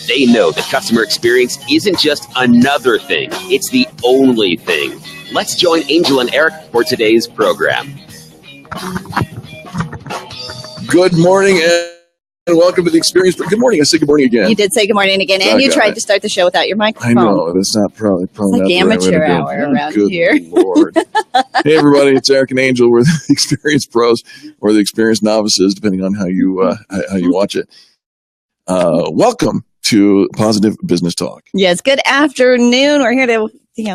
They know that customer experience isn't just another thing, it's the only thing. Let's join Angel and Eric for today's program. Good morning and welcome to the Experience. Good morning. I said good morning again. You did say good morning again, and you tried to start the show without your microphone. I know. That's not probably it's like amateur hour around here. Lord. Hey, everybody. It's Eric and Angel. We're the Experience Pros or the Experience Novices, depending on how you watch it. Welcome to Positive Business Talk. Yes. Good afternoon. We're here to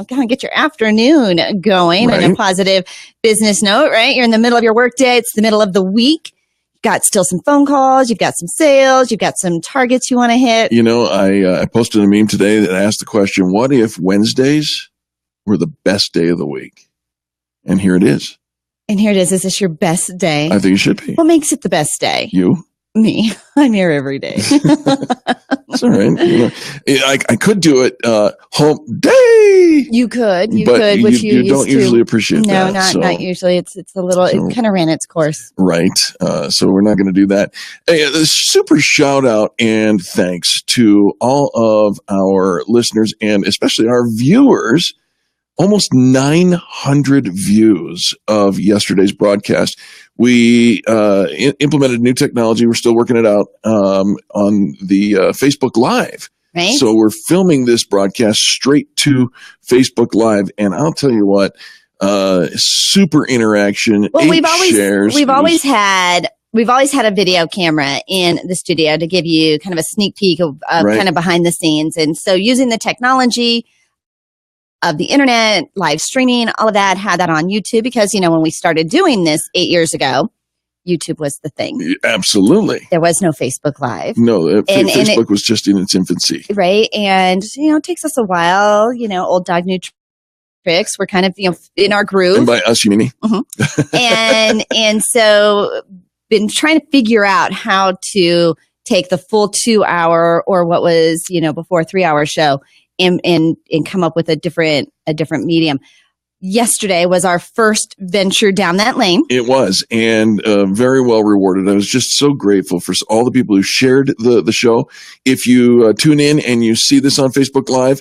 kind of get your afternoon going on a positive business note, right? You're in the middle of your workday. It's the middle of the week. You've got still some phone calls. You've got some sales. You've got some targets you want to hit. You know, I posted a meme today that asked the question, what if Wednesdays were the best day of the week? And here it is. And here it is. Is this your best day? I think it should be. What makes it the best day? You? Me. I'm here every day. That's all right. You know, I could do it home day. You could, but which you don't usually appreciate that. No, not usually. It's a little. It kind of ran its course. Right. So we're not going to do that. Hey, a super shout out and thanks to all of our listeners and especially our viewers. Almost 900 views of yesterday's broadcast. We implemented new technology. We're still working it out on the Facebook Live. Right. So we're filming this broadcast straight to Facebook Live. And I'll tell you what, super interaction. Well, we've always had a video camera in the studio to give you kind of a sneak peek of kind of behind the scenes. And so using the technology of the internet, live streaming, all of that, had that on YouTube because, when we started doing this 8 years ago, YouTube was the thing. Absolutely. There was no Facebook Live. No, Facebook was just in its infancy. Right. And, it takes us a while, old dog, new tricks. We're kind of, in our groove. And by us, you mean me? Mm-hmm. and so been trying to figure out how to take the full 2 hour or what was, before 3 hour show and come up with a different medium. Yesterday was our first venture down that lane. It was, and very well rewarded. I was just so grateful for all the people who shared the show. If you tune in and you see this on Facebook Live,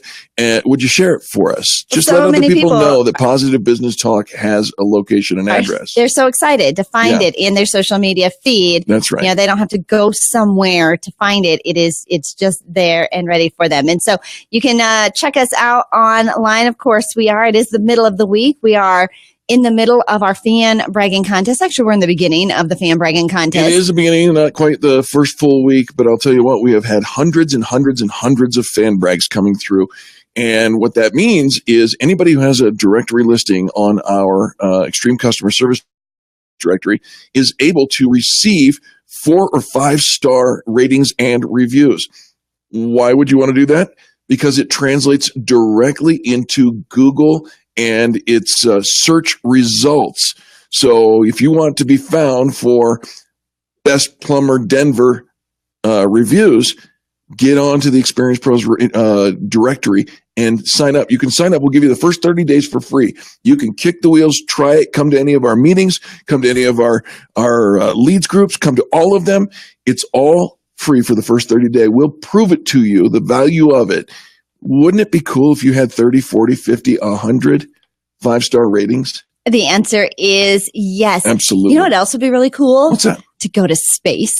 would you share it for us? Just let other people know that Positive Business Talk has a location and address. They're so excited to find it in their social media feed. That's right. They don't have to go somewhere to find it. It's just there and ready for them. And so you can check us out online. Of course, it is the middle of the week. We are in the middle of our fan bragging contest. Actually, we're in the beginning of the fan bragging contest. It is the beginning, not quite the first full week, but I'll tell you what, we have had hundreds and hundreds and hundreds of fan brags coming through. And what that means is anybody who has a directory listing on our Extreme Customer Service directory is able to receive 4 or 5 star ratings and reviews. Why would you want to do that? Because it translates directly into Google and its search results. So if you want to be found for Best Plumber Denver reviews, get on to the Experience Pros directory and sign up. You can sign up. We'll give you the first 30 days for free. You can kick the wheels, try it, come to any of our meetings, come to any of our leads groups, come to all of them. It's all free for the first 30 days. We'll prove it to you, the value of it. Wouldn't it be cool if you had 30, 40, 50, 100 5-star ratings? The answer is yes. Absolutely. You know what else would be really cool? What's that? To go to space.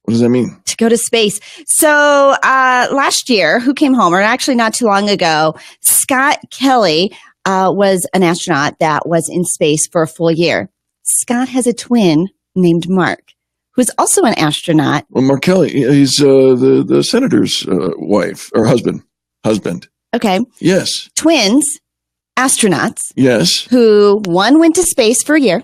What does that mean? To go to space. So last year, who came home, or actually not too long ago, Scott Kelly was an astronaut that was in space for a full year. Scott has a twin named Mark, who is also an astronaut. Well, Mark Kelly, he's the senator's wife or husband. Okay. Yes. Twins, astronauts. Yes. Who one went to space for a year.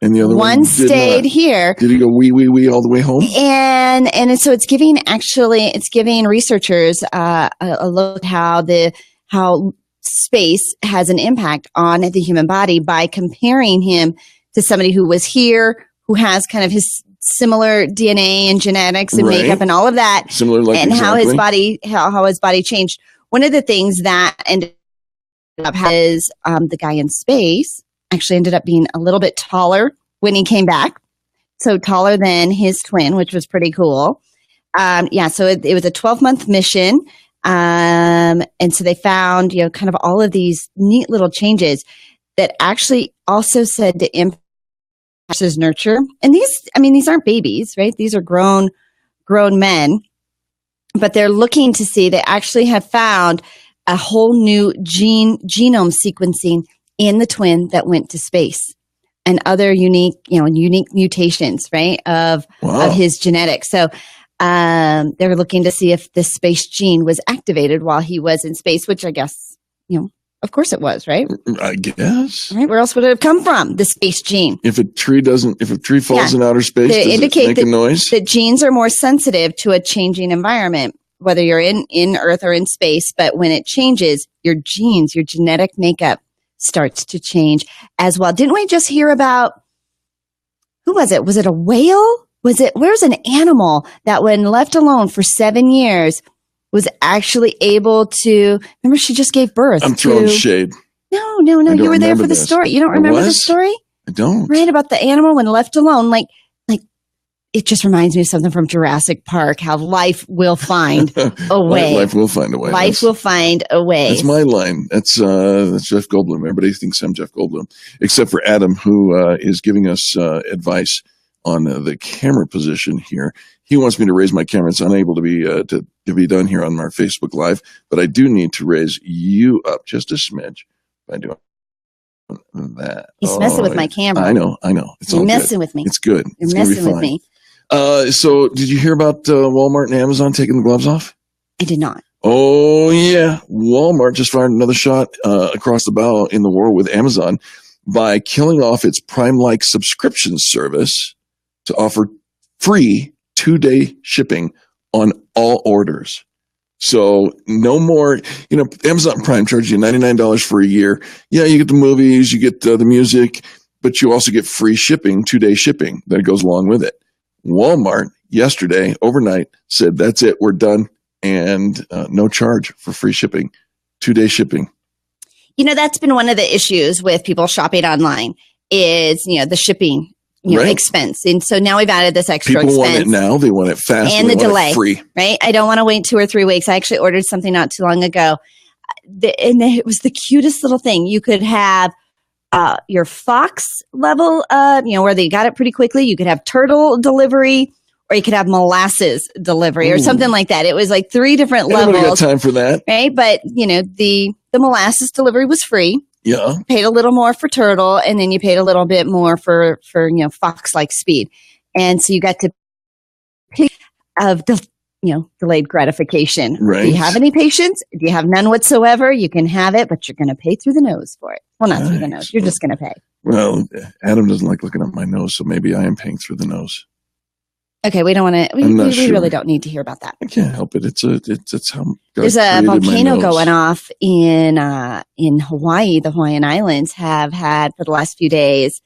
And the other one stayed here. Did he go wee all the way home? And so it's giving researchers a look at how space has an impact on the human body by comparing him to somebody who was here, who has kind of his similar DNA and genetics and makeup and all of that. Similar, and how his body changed. One of the things that ended up is the guy in space actually ended up being a little bit taller when he came back. So taller than his twin, which was pretty cool. So it was a 12-month mission. And so they found, kind of all of these neat little changes that actually also said to impact versus nurture. And these aren't babies, right? These are grown men, but they're looking to see, they actually have found a whole new genome sequencing in the twin that went to space and other unique mutations, right? Of his genetics. So, they're looking to see if this space gene was activated while he was in space, which I guess, of course it was, right? I guess. Right? Where else would it have come from? The space gene. If a tree falls in outer space, does it make a noise? That genes are more sensitive to a changing environment, whether you're in Earth or in space. But when it changes, your genes, your genetic makeup starts to change as well. Didn't we just hear about, who was it? Was it a whale? Where's an animal that when left alone for 7 years was actually able to, remember she just gave birth. I'm throwing shade. No. You were there for the story. You don't remember the story? I don't. Right, about the animal when left alone. Like it just reminds me of something from Jurassic Park, how life will find a way. Life will find a way. Life will find a way. That's my line. That's Jeff Goldblum. Everybody thinks I'm Jeff Goldblum, except for Adam, who is giving us advice on the camera position here. He wants me to raise my camera. It's unable to be done here on our Facebook Live, but I do need to raise you up just a smidge by doing that. He's messing with my camera. I know. You're messing with me. It's good. You're messing with me. So did you hear about Walmart and Amazon taking the gloves off? I did not. Oh, yeah. Walmart just fired another shot across the bow in the war with Amazon by killing off its Prime-like subscription service to offer free 2-day shipping on all orders. So no more, Amazon Prime charges you $99 for a year. Yeah, you get the movies, you get the music, but you also get free shipping, 2-day shipping that goes along with it. Walmart yesterday, overnight, said, that's it, we're done. And no charge for free shipping, 2-day shipping. That's been one of the issues with people shopping online is, the shipping expense. And so now we've added this extra expense. People want it now. They want it fast. And the delay. Free. Right? I don't want to wait 2 or 3 weeks. I actually ordered something not too long ago. And it was the cutest little thing. You could have your Fox level, where they got it pretty quickly. You could have turtle delivery, or you could have molasses delivery or something like that. It was like 3 different levels. Nobody got time for that. Right? But, the molasses delivery was free. Yeah. Paid a little more for turtle, and then you paid a little bit more for Fox-like speed. And so you got to pick delayed gratification. Right. Do you have any patience? Do you have none whatsoever? You can have it, but you're going to pay through the nose for it. Well, not through the nose. You're just going to pay. Well, Adam doesn't like looking at my nose, so maybe I am paying through the nose. Okay, we don't want to. We really don't need to hear about that. I can't help it. It's how God there's a volcano going off in Hawaii. The Hawaiian Islands have had for the last few days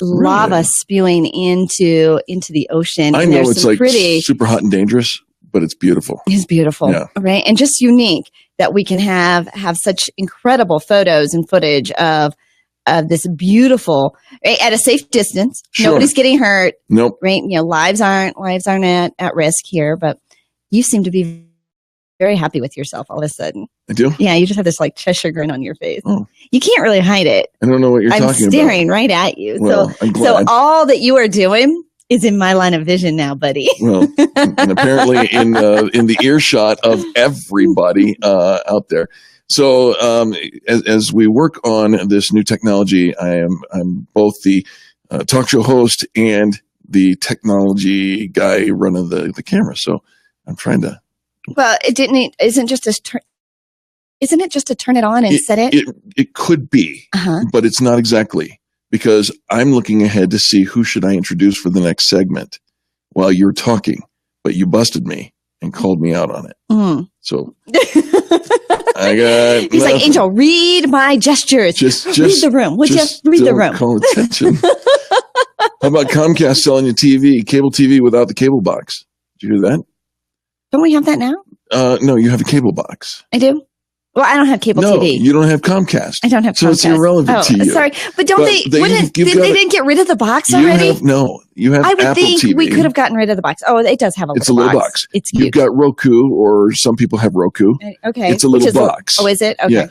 lava spewing into the ocean. I know it's like super hot and dangerous, but it's beautiful. It's beautiful, right? And just unique that we can have such incredible photos and footage of this beautiful, right, at a safe distance. Sure. Nobody's getting hurt. Nope. Right. Lives aren't at risk here, but you seem to be very happy with yourself all of a sudden. I do? Yeah. You just have this like Cheshire grin on your face. Oh. You can't really hide it. I don't know what you're talking about. I'm staring right at you. Well, so all that you are doing is in my line of vision now, buddy. Well, and apparently in the earshot of everybody out there. So as we work on this new technology, I'm both the talk show host and the technology guy running the camera. So I'm trying to. Well, isn't it just to turn it on and set it? It could be, but it's not exactly, because I'm looking ahead to see who should I introduce for the next segment while you're talking, but you busted me and called me out on it. Mm. So. He's like, Angel, read my gestures. Just read the room. Would you read the room? Call attention. How about Comcast selling you cable TV without the cable box? Did you hear that? Don't we have that now? No, you have a cable box. I do. Well, I don't have cable TV. You don't have Comcast. I don't have Comcast. So it's irrelevant to you. Sorry. But don't they didn't get rid of the box already? You have I would Apple think TV. We could have gotten rid of the box. Oh, it does have a little box. It's a little box. It's cute. You've got Roku, or some people have Roku. Okay. It's a little box. Oh, is it? Okay. Yeah.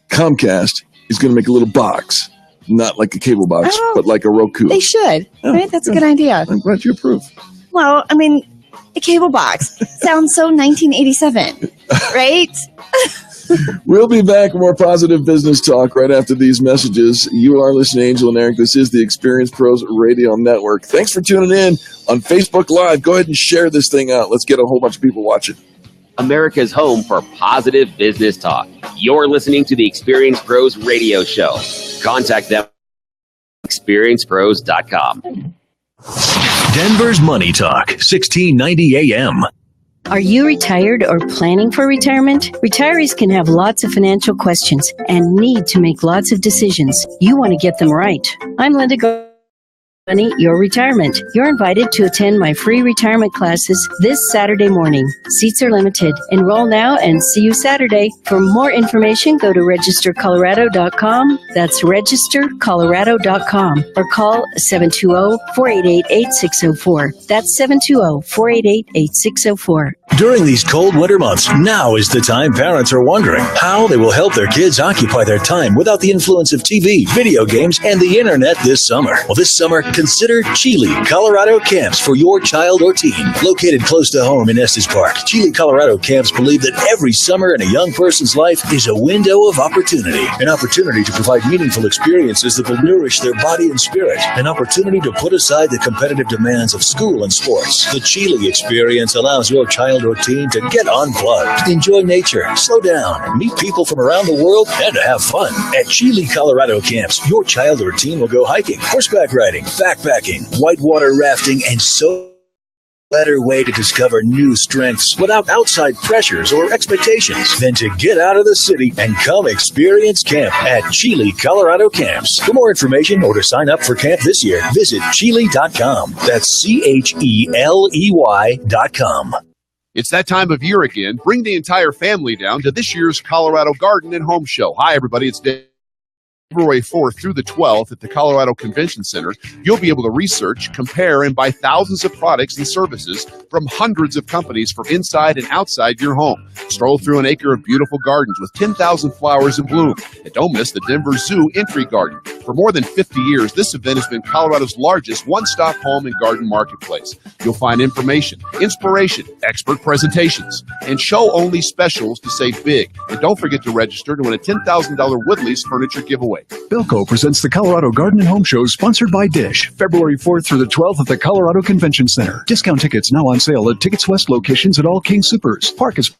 Comcast is going to make a little box. Not like a cable box, but like a Roku. They should. Right? That's a good idea. I'm glad you approve. Well, I mean, a cable box sounds so 1987, right? We'll be back with more positive business talk right after these messages. You are listening to Angel and Eric. This is the Experience Pros Radio Network. Thanks for tuning in on Facebook Live. Go ahead and share this thing out. Let's get a whole bunch of people watching. America's home for positive business talk. You're listening to the Experience Pros Radio Show. Contact them at experiencepros.com. Denver's Money Talk, 1690 AM. Are you retired or planning for retirement? Retirees can have lots of financial questions and need to make lots of decisions. You want to get them right. I'm Linda Money, Your Retirement. You're invited to attend my free retirement classes this Saturday morning. Seats are limited. Enroll now and see you Saturday. For more information, go to registercolorado.com. That's registercolorado.com or call 720-488-8604. That's 720-488-8604. During these cold winter months, now is the time parents are wondering how they will help their kids occupy their time without the influence of TV, video games, and the internet this summer. Well, this summer, consider Chile, Colorado camps for your child or teen. Located close to home in Estes Park, Chile, Colorado camps believe that every summer in a young person's life is a window of opportunity. An opportunity to provide meaningful experiences that will nourish their body and spirit. An opportunity to put aside the competitive demands of school and sports. The Chile experience allows your child or teen to get unplugged, enjoy nature, slow down, meet people from around the world, and to have fun. At Chile, Colorado camps, your child or teen will go hiking, horseback riding, backpacking, whitewater rafting, and so better way to discover new strengths without outside pressures or expectations than to get out of the city and come experience camp at Chile, Colorado camps. For more information or to sign up for camp this year, visit Chile.com. That's CHELEY.com. It's that time of year again. Bring the entire family down to this year's Colorado Garden and Home Show. Hi, everybody. It's February 4th through the 12th at the Colorado Convention Center. You'll be able to research, compare, and buy thousands of products and services from hundreds of companies from inside and outside your home. Stroll through an acre of beautiful gardens with 10,000 flowers in bloom. And don't miss the Denver Zoo Entry Garden. For more than 50 years, this event has been Colorado's largest one-stop home and garden marketplace. You'll find information, inspiration, expert presentations, and show-only specials to save big. And don't forget to register to win a $10,000 Woodley's furniture giveaway. Bilco presents the Colorado Garden and Home Show, sponsored by Dish, February 4th through the 12th at the Colorado Convention Center. Discount tickets now on sale at Tickets West locations at all King Supers. Park is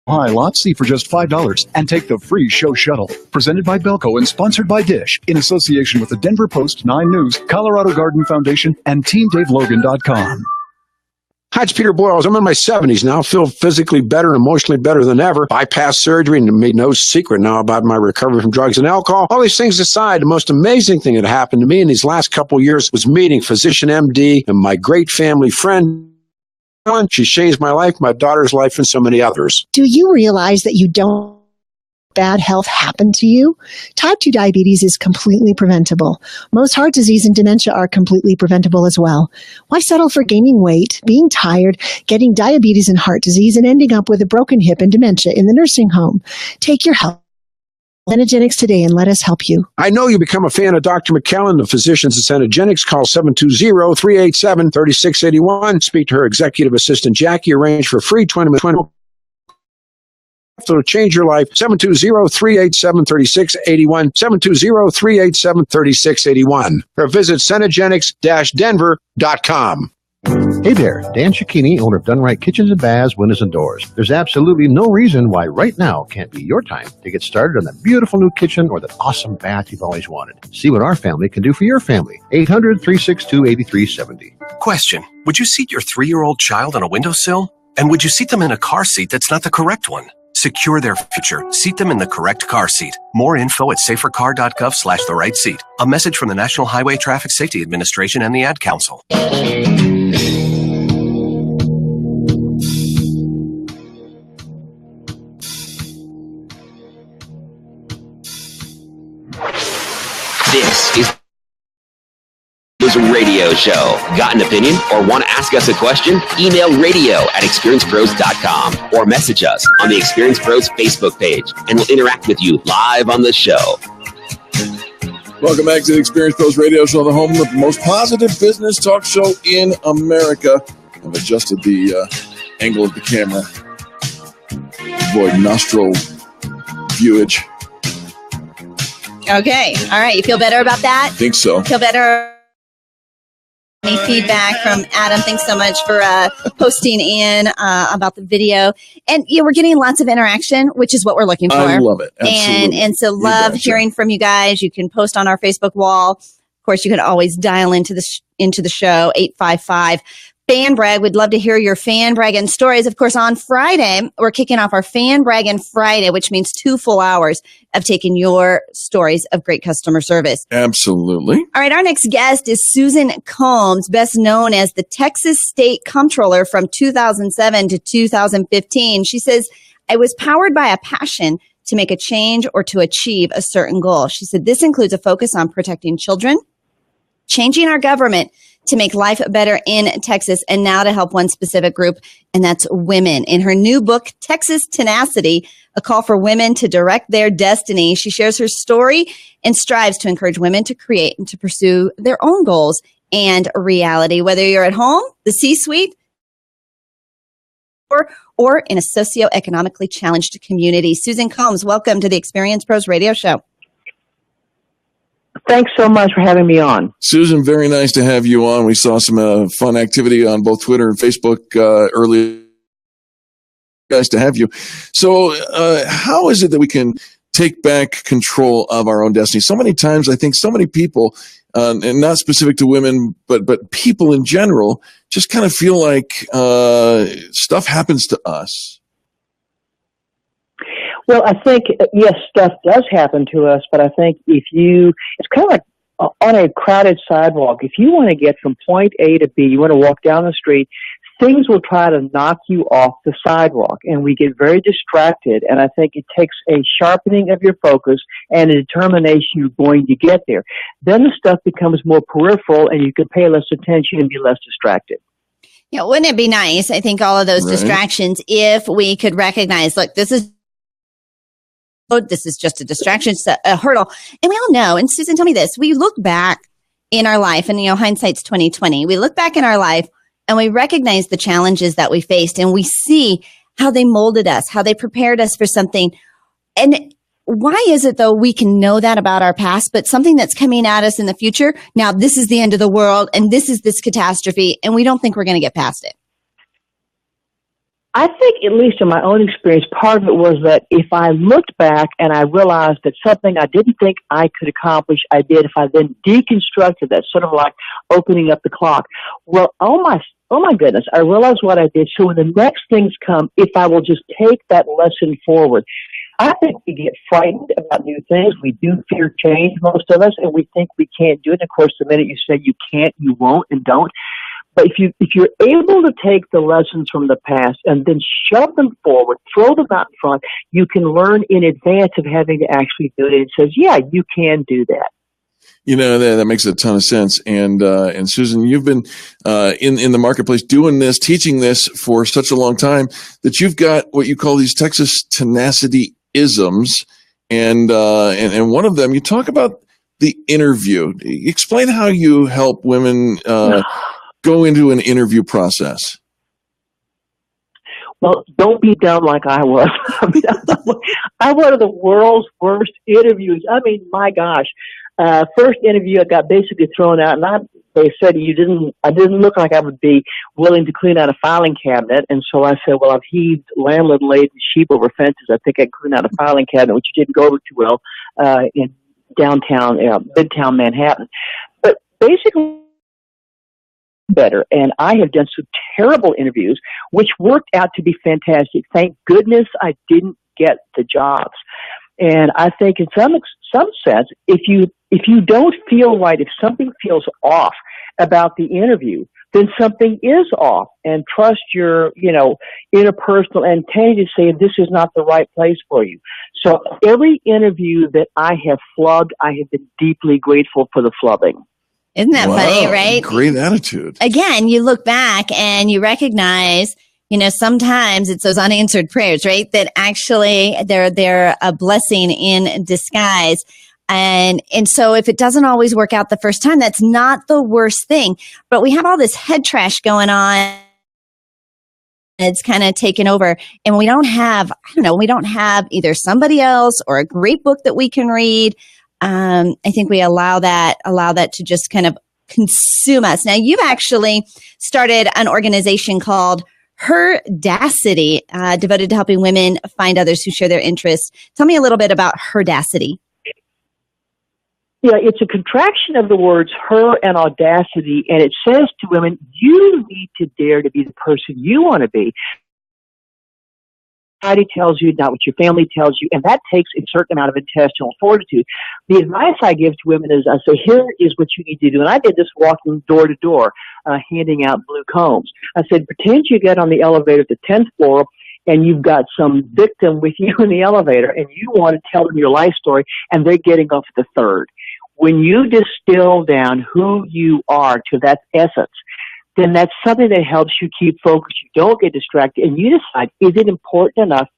high lot C for just $5 and take the free show shuttle. Presented by Belco and sponsored by Dish in association with the Denver Post, 9 News, Colorado Garden Foundation, and TeamDaveLogan.com. Hi, it's Peter Boyles. I'm in my 70s now, feel physically better and emotionally better than ever. Bypass surgery, and made no secret now about my recovery from drugs and alcohol. All these things aside, the most amazing thing that happened to me in these last couple of years was meeting Physician MD and my great family friend. She changed my life, my daughter's life, and so many others. Do you realize that you don't bad health happen to you? Type 2 diabetes is completely preventable. Most heart disease and dementia are completely preventable as well. Why settle for gaining weight, being tired, getting diabetes and heart disease, and ending up with a broken hip and dementia in the nursing home? Take your health. Cenegenics today and let us help you. I know you become a fan of Dr. McKellen, the physicians at Cenegenics. Call 720-387-3681. Speak to her executive assistant, Jackie. Arrange for free 20-minute to change your life. 720-387-3681. 720-387-3681. Or visit Cenegenics-Denver.com. Hey there, Dan Cicchini, owner of Done Right Kitchens and Baths, Windows and Doors. There's absolutely no reason why right now can't be your time to get started on that beautiful new kitchen or that awesome bath you've always wanted. See what our family can do for your family. 800-362-8370. Question: would you seat your 3-year-old child on a windowsill? And would you seat them in a car seat that's not the correct one? Secure their future. Seat them in the correct car seat. More info at safercar.gov/the right seat. A message from the National Highway Traffic Safety Administration and the Ad Council. This is Radio Show. Got an opinion or want to ask us a question? Email radio@experiencepros.com or message us on the Experience Pros Facebook page, and we'll interact with you live on the show. Welcome back to the Experience Pros Radio Show, the home of the most positive business talk show in America. I've adjusted the angle of the camera to avoid nostril viewage. Okay. All right. You feel better about that? I think so. Feel better? Any feedback from Adam? Thanks so much for posting in about the video. And we're getting lots of interaction, which is what we're looking for. I love it. Absolutely. And so love hearing from you guys. You can post on our Facebook wall. Of course, you can always dial into the show, 855 Fan Brag. We'd love to hear your fan bragging stories. Of course, on Friday, we're kicking off our Fan Bragging Friday, which means 2 full hours of taking your stories of great customer service. Absolutely. All right, our next guest is Susan Combs, best known as the Texas State Comptroller from 2007 to 2015. She says, I was powered by a passion to make a change or to achieve a certain goal. She said, this includes a focus on protecting children, changing our government to make life better in Texas, and now to help one specific group, and that's women. In her new book, Texas Tenacity, a call for women to direct their destiny, she shares her story and strives to encourage women to create and to pursue their own goals and reality, whether you're at home, the C-suite, or in a socioeconomically challenged community. Susan Combs, welcome to the Experience Pros Radio Show. Thanks so much for having me on. Susan, very nice to have you on. We saw some fun activity on both Twitter and Facebook earlier. Nice to have you. So how is it that we can take back control of our own destiny? So many times, I think so many people, and not specific to women, but people in general, just kind of feel like stuff happens to us. Well, I think, yes, stuff does happen to us, but I think it's kind of like on a crowded sidewalk. If you want to get from point A to B, you want to walk down the street, things will try to knock you off the sidewalk, and we get very distracted, and I think it takes a sharpening of your focus and a determination you're going to get there. Then the stuff becomes more peripheral, and you can pay less attention and be less distracted. Yeah, wouldn't it be nice, I think, all of those distractions, if we could recognize, look, this is just a distraction, it's a hurdle. And we all know, and Susan, tell me this, we look back in our life, and hindsight's 20/20. We look back in our life and we recognize the challenges that we faced, and we see how they molded us, how they prepared us for something. And why is it, though, we can know that about our past, but something that's coming at us in the future, now this is the end of the world, and this is this catastrophe, and we don't think we're going to get past it? I think, at least in my own experience, part of it was that if I looked back and I realized that something I didn't think I could accomplish, I did. If I then deconstructed that, sort of like opening up the clock, well, oh my goodness, I realized what I did. So when the next things come, if I will just take that lesson forward, I think we get frightened about new things. We do fear change, most of us, and we think we can't do it. And of course, the minute you say you can't, you won't and don't. But if you're able to take the lessons from the past and then shove them forward, throw them out in front, you can learn in advance of having to actually do it. And it says, yeah, you can do that. That makes a ton of sense. And Susan, you've been in the marketplace doing this, teaching this for such a long time that you've got what you call these Texas Tenacity isms. And one of them, you talk about the interview. Explain how you help women go into an interview process. Well, don't be dumb like I was. I'm one of the world's worst interviews. I mean, my gosh. First interview, I got basically thrown out, and they said I didn't look like I would be willing to clean out a filing cabinet. And so I said, well, I've heaved landlord-laden sheep over fences. I think I can clean out a filing cabinet, which didn't go over too well in downtown, midtown Manhattan. But basically, better. And I have done some terrible interviews, which worked out to be fantastic. Thank goodness I didn't get the jobs. And I think in some sense, if you don't feel right, if something feels off about the interview, then something is off, and trust your, interpersonal antennae to say this is not the right place for you. So every interview that I have flubbed, I have been deeply grateful for the flubbing. Isn't that funny, right? Great attitude. Again, you look back and you recognize, sometimes it's those unanswered prayers, right? That actually they're a blessing in disguise. And so if it doesn't always work out the first time, that's not the worst thing. But we have all this head trash going on. It's kind of taken over, and we don't have either somebody else or a great book that we can read. I think we allow that to just kind of consume us. Now, you've actually started an organization called Herdacity, devoted to helping women find others who share their interests. Tell me a little bit about Herdacity. Yeah, it's a contraction of the words her and audacity, and it says to women, you need to dare to be the person you want to be. Society tells you, not what your family tells you, and that takes a certain amount of intestinal fortitude. The advice I give to women is, I say, here is what you need to do. And I did this walking door to door, handing out blue combs. I said, pretend you get on the elevator at the 10th floor, and you've got some victim with you in the elevator, and you want to tell them your life story, and they're getting off at the 3rd. When you distill down who you are to that essence, then that's something that helps you keep focused. You don't get distracted, and you decide, is it important enough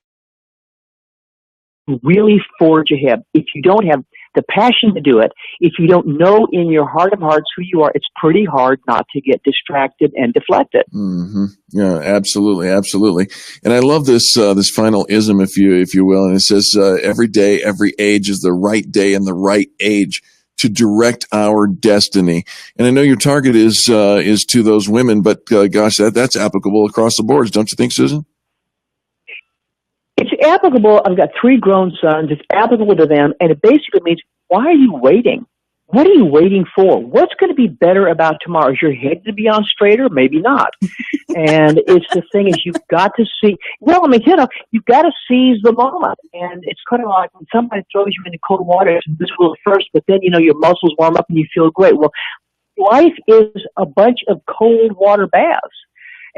to really forge ahead? If you don't have the passion to do it, if you don't know in your heart of hearts who you are, it's pretty hard not to get distracted and deflected. Mm-hmm. Yeah, absolutely, absolutely. And I love this final ism, if you will, and it says, every day, every age is the right day and the right age to direct our destiny. And I know your target is to those women, but gosh, that's applicable across the boards, don't you think, Susan? It's applicable. I've got 3 grown sons. It's applicable to them, and it basically means, why are you waiting? What are you waiting for? What's going to be better about tomorrow? Is your head to be on straighter? Maybe not. And it's the thing is, you've got to see. Well, I mean, you've got to seize the moment. And it's kind of like when somebody throws you into cold water. It's miserable at first, but then your muscles warm up and you feel great. Well, life is a bunch of cold water baths.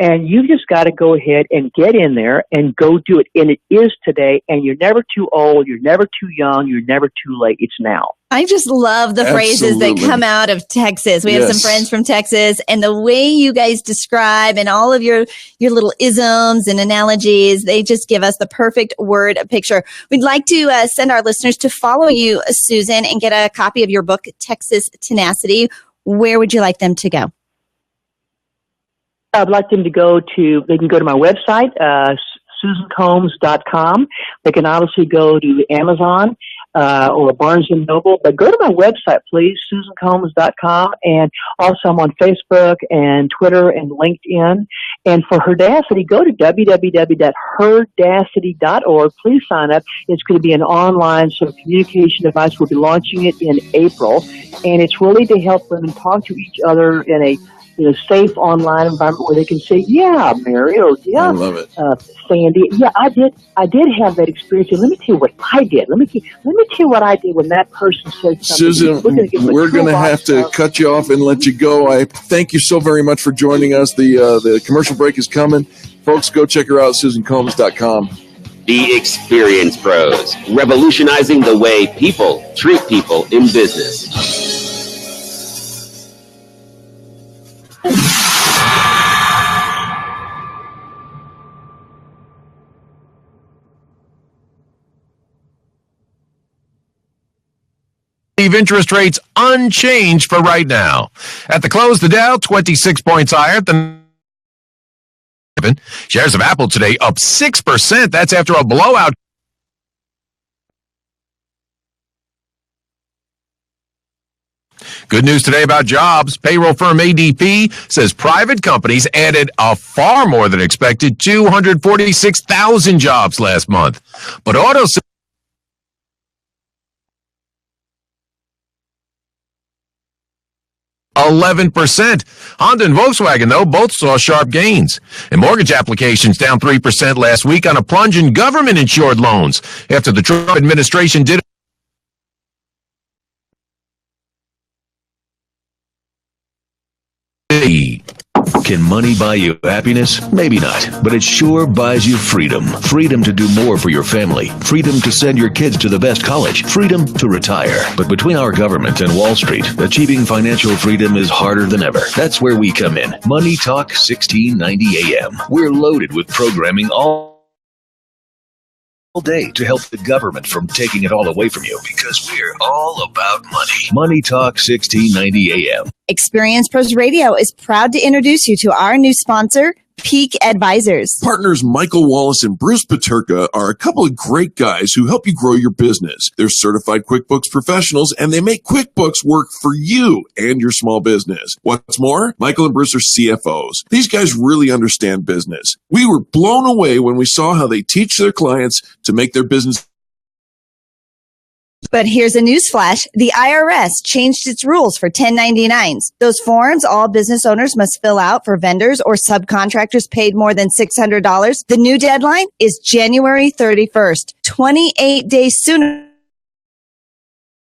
And you've just got to go ahead and get in there and go do it. And it is today. And you're never too old. You're never too young. You're never too late. It's now. I just love the phrases that come out of Texas. We have some friends from Texas, and the way you guys describe and all of your little isms and analogies, they just give us the perfect word picture. We'd like to send our listeners to follow you, Susan, and get a copy of your book, Texas Tenacity. Where would you like them to go? I'd like them to they can go to my website, SusanCombs.com. They can obviously go to Amazon or Barnes & Noble, but go to my website, please, SusanCombs.com. And also I'm on Facebook and Twitter and LinkedIn. And for Herdacity, go to www.herdacity.org. Please sign up. It's going to be an online sort of communication device. We'll be launching it in April. And it's really to help women talk to each other in a safe online environment where they can say, yeah, Mary, or yeah, I love it. Sandy. Yeah, I did have that experience. And let me tell you what I did. Let me tell you what I did when that person said something. Susan, we're going to have to cut you off and let you go. I thank you so very much for joining us. The commercial break is coming. Folks, go check her out, SusanCombs.com. The Experience Pros, revolutionizing the way people treat people in business. Leave interest rates unchanged for right now. At the close, the Dow 26 points higher than shares of Apple today up 6%. That's after a blowout. Good news today about jobs. Payroll firm ADP says private companies added a far more than expected 246,000 jobs last month. But auto 11%. Honda and Volkswagen, though, both saw sharp gains. And mortgage applications down 3% last week on a plunge in government-insured loans after the Trump administration did Can money buy you happiness? Maybe not, but it sure buys you freedom. Freedom to do more for your family. Freedom to send your kids to the best college. Freedom to retire. But between our government and Wall Street, achieving financial freedom is harder than ever. That's where we come in. Money Talk 1690 AM. We're loaded with programming all day to help the government from taking it all away from you, because we're all about money. Money Talk 1690 AM. Experience Pros Radio is proud to introduce you to our new sponsor, Peak Advisors. Partners Michael Wallace and Bruce Paterka are a couple of great guys who help you grow your business. They're certified QuickBooks professionals, and they make QuickBooks work for you and your small business. What's more, Michael and Bruce are CFOs. These guys really understand business. We were blown away when we saw how they teach their clients to make their business. But here's a newsflash. The IRS changed its rules for 1099s. Those forms all business owners must fill out for vendors or subcontractors paid more than $600. The new deadline is January 31st, 28 days sooner.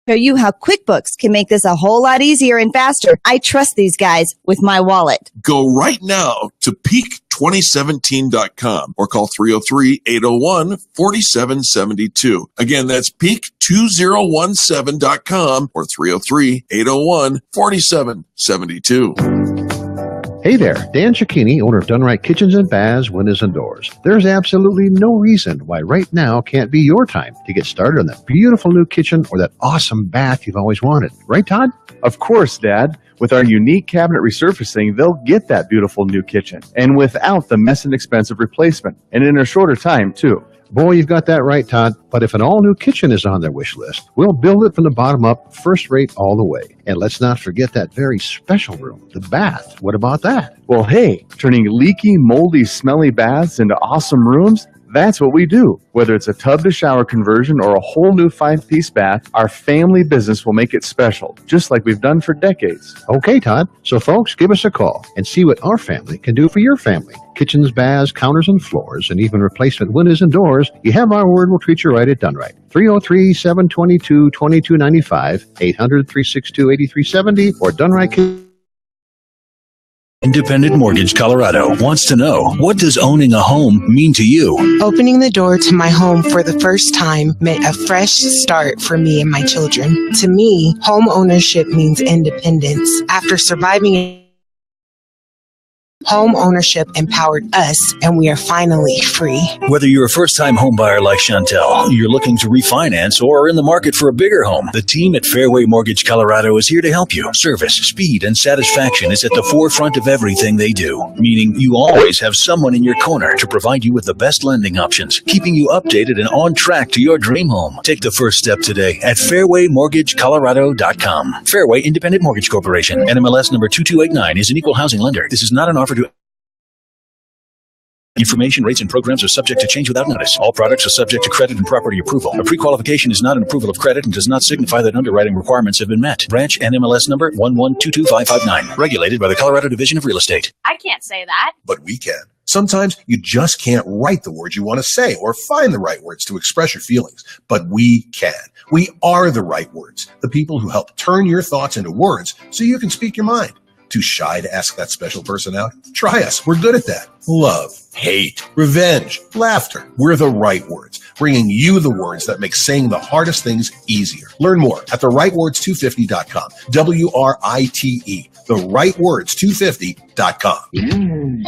Show you how QuickBooks can make this a whole lot easier and faster. I trust these guys with my wallet. Go right now to peak2017.com or call 303-801-4772. Again, that's peak2017.com or 303-801-4772. Hey there, Dan Cicchini, owner of Dunright Kitchens and Baths, Windows and Doors. There's absolutely no reason why right now can't be your time to get started on that beautiful new kitchen or that awesome bath you've always wanted. Right, Todd? Of course, Dad. With our unique cabinet resurfacing, they'll get that beautiful new kitchen, and without the mess and expensive replacement, and in a shorter time, too. Boy, you've got that right, Todd. But if an all-new kitchen is on their wish list, we'll build it from the bottom up, first rate all the way. And let's not forget that very special room, the bath. What about that? Well, hey, turning leaky, moldy, smelly baths into awesome rooms, that's what we do. Whether it's a tub-to-shower conversion or a whole new 5-piece bath, our family business will make it special, just like we've done for decades. Okay, Todd. So, folks, give us a call and see what our family can do for your family. Kitchens, baths, counters, and floors, and even replacement windows and doors. You have our word, we'll treat you right at Dunright. 303-722-2295, 800-362-8370, or Dunright. Independent Mortgage Colorado wants to know, what does owning a home mean to you? Opening the door to my home for the first time meant a fresh start for me and my children. To me, home ownership means independence. After surviving, home ownership empowered us, and we are finally free. Whether you're a first-time home buyer like Chantel, you're looking to refinance, or are in the market for a bigger home, the team at Fairway Mortgage Colorado is here to help you. Service, speed, and satisfaction is at the forefront of everything they do, meaning you always have someone in your corner to provide you with the best lending options, keeping you updated and on track to your dream home. Take the first step today at fairwaymortgagecolorado.com. Fairway Independent Mortgage Corporation, NMLS number 2289, is an equal housing lender. This is not an offer to... Information, rates, and programs are subject to change without notice. All products are subject to credit and property approval. A pre-qualification is not an approval of credit and does not signify that underwriting requirements have been met. Branch NMLS number 1122559. Regulated by the Colorado Division of Real Estate. I can't say that. But we can. Sometimes you just can't write the words you want to say or find the right words to express your feelings. But we can. We are the right words. The people who help turn your thoughts into words so you can speak your mind. Too shy to ask that special person out? Try us. We're good at that. Love, hate, revenge, laughter. We're the right words, bringing you the words that make saying the hardest things easier. Learn more at therightwords250.com. WRITE, therightwords250.com.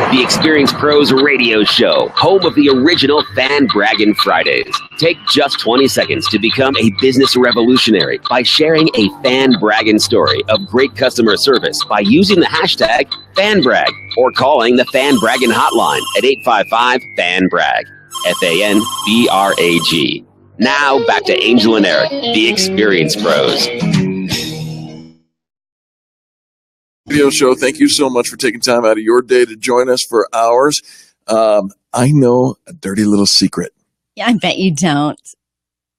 The Experience Pros Radio Show, home of the original Fan Braggin' Fridays. Take just 20 seconds to become a business revolutionary by sharing a Fan Braggin' story of great customer service by using the hashtag FanBrag or calling the Fan Braggin' hotline at 855-FAN-BRAG, FANBRAG. Now back to Angel and Eric, the Experience Pros. Radio show. Thank you so much for taking time out of your day to join us for ours. I know a dirty little secret. Yeah, I bet you don't.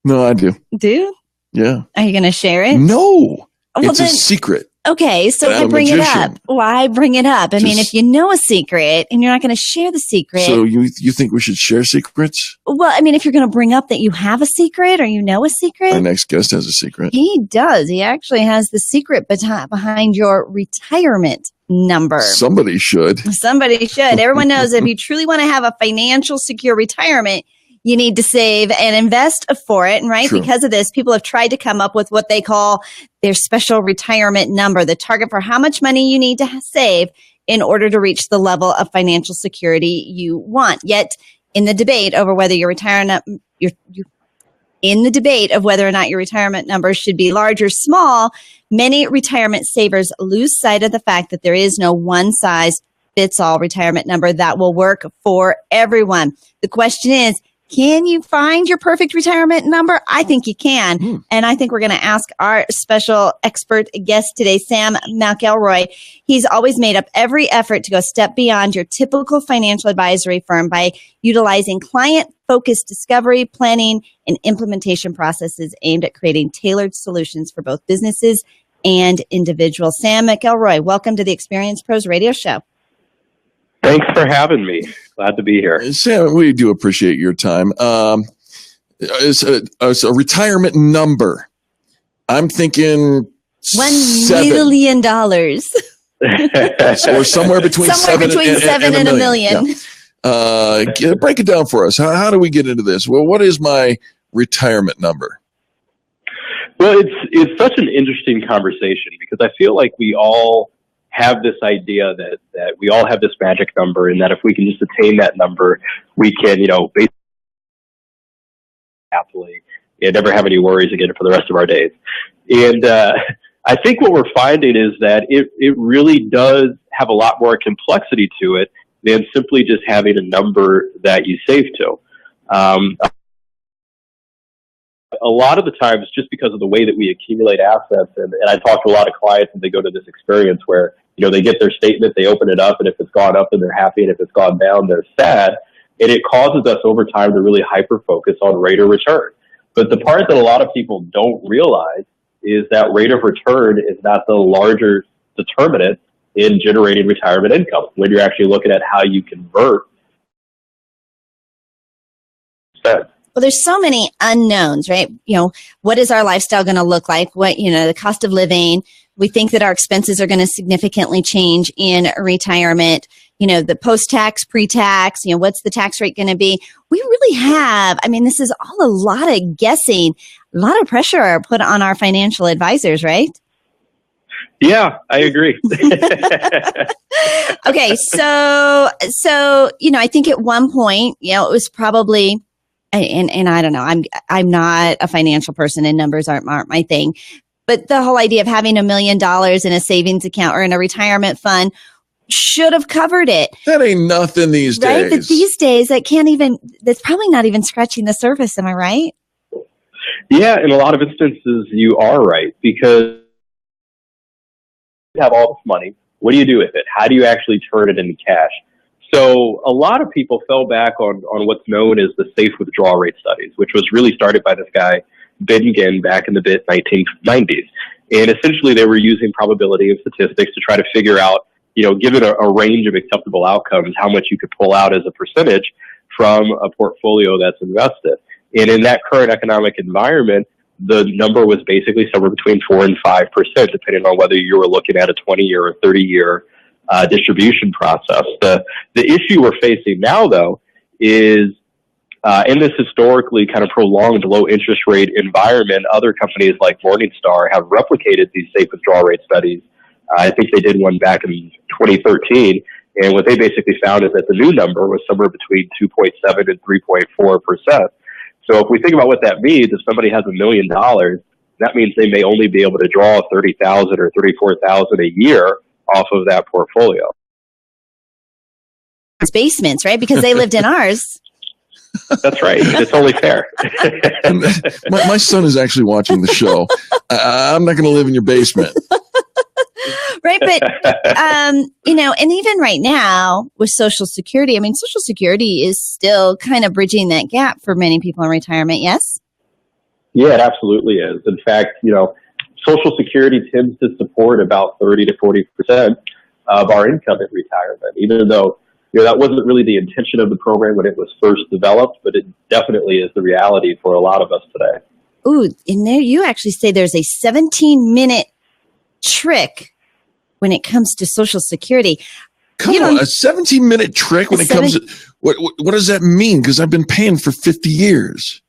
No, I do. Do? Yeah. Are you going to share it? No. Well, it's a secret. Okay, so I'm why a bring it magician. up? Why bring it up? I mean, if you know a secret and you're not going to share the secret. So you think we should share secrets? Well, I mean, if you're going to bring up that you have a secret or you know a secret. Our next guest has a secret. He does. He actually has the secret behind your retirement number. Somebody should. Somebody should. Everyone knows if you truly want to have a financial secure retirement, you need to save and invest for it. And right, True. because of this, people have tried to come up with what they call their special retirement number, the target for how much money you need to save in order to reach the level of financial security you want. Yet in the debate over whether your retirement, in the debate of whether or not your retirement number should be large or small, many retirement savers lose sight of the fact that there is no one size fits all retirement number that will work for everyone. The question is, can you find your perfect retirement number? I think you can. And I think we're going to ask our special expert guest today, Sam McElroy. He's always made up every effort to go a step beyond your typical financial advisory firm by utilizing client-focused discovery, planning, and implementation processes aimed at creating tailored solutions for both businesses and individuals. Sam McElroy, welcome to the Experience Pros Radio Show. Thanks for having me. Glad to be here. Sam, we do appreciate your time. It's a retirement number. I'm thinking $1 million. Or somewhere between seven and a million. Yeah. Break it down for us. How do we get into this? Well, what is my retirement number? Well, it's such an interesting conversation because I feel like we all have this idea that we all have this magic number, and that if we can just attain that number, we can, basically happily and never have any worries again for the rest of our days. And I think what we're finding is that it really does have a lot more complexity to it than simply just having a number that you save to. A lot of the times, just because of the way that we accumulate assets, and I talk to a lot of clients and they go to this experience where, they get their statement, they open it up, and if it's gone up, then they're happy, and if it's gone down, they're sad. And it causes us over time to really hyper-focus on rate of return. But the part that a lot of people don't realize is that rate of return is not the larger determinant in generating retirement income when you're actually looking at how you convert. Well, there's so many unknowns, right? What is our lifestyle going to look like? What, the cost of living. We think that our expenses are going to significantly change in retirement. The post-tax, pre-tax, what's the tax rate going to be? We really have, this is all a lot of guessing, a lot of pressure put on our financial advisors, right? Yeah, I agree. Okay. So, I think at one point, it was probably, and I don't know, I'm not a financial person and numbers aren't my thing. But the whole idea of having $1 million in a savings account or in a retirement fund should have covered it. That ain't nothing these days. Right? But these days, that's probably not even scratching the surface. Am I right? Yeah, in a lot of instances, you are right, because you have all this money. What do you do with it? How do you actually turn it into cash? So a lot of people fell back on what's known as the safe withdrawal rate studies, which was really started by this guy, Bengen, back in the mid-1990s. And essentially they were using probability and statistics to try to figure out, given a range of acceptable outcomes, how much you could pull out as a percentage from a portfolio that's invested. And in that current economic environment, the number was basically somewhere between 4 and 5%, depending on whether you were looking at a 20-year or 30-year distribution process. The issue we're facing now, though, is in this historically kind of prolonged low interest rate environment, other companies like Morningstar have replicated these safe withdrawal rate studies. I think they did one back in 2013. And what they basically found is that the new number was somewhere between 2.7 and 3.4%. So if we think about what that means, if somebody has $1 million, that means they may only be able to draw $30,000 or $34,000 a year off of that portfolio. It's basements, right? Because they lived in ours. That's right. It's only fair. my son is actually watching the show. I'm not going to live in your basement. Right, right. But, and even right now with Social Security, I mean, Social Security is still kind of bridging that gap for many people in retirement. Yes? Yeah, it absolutely is. In fact, Social Security tends to support about 30 to 40% of our income in retirement, even though that wasn't really the intention of the program when it was first developed, but it definitely is the reality for a lot of us today. Ooh, and there you actually say there's a 17-minute trick when it comes to Social Security. Come on, a 17-minute trick when it comes to what does that mean? Because I've been paying for 50 years.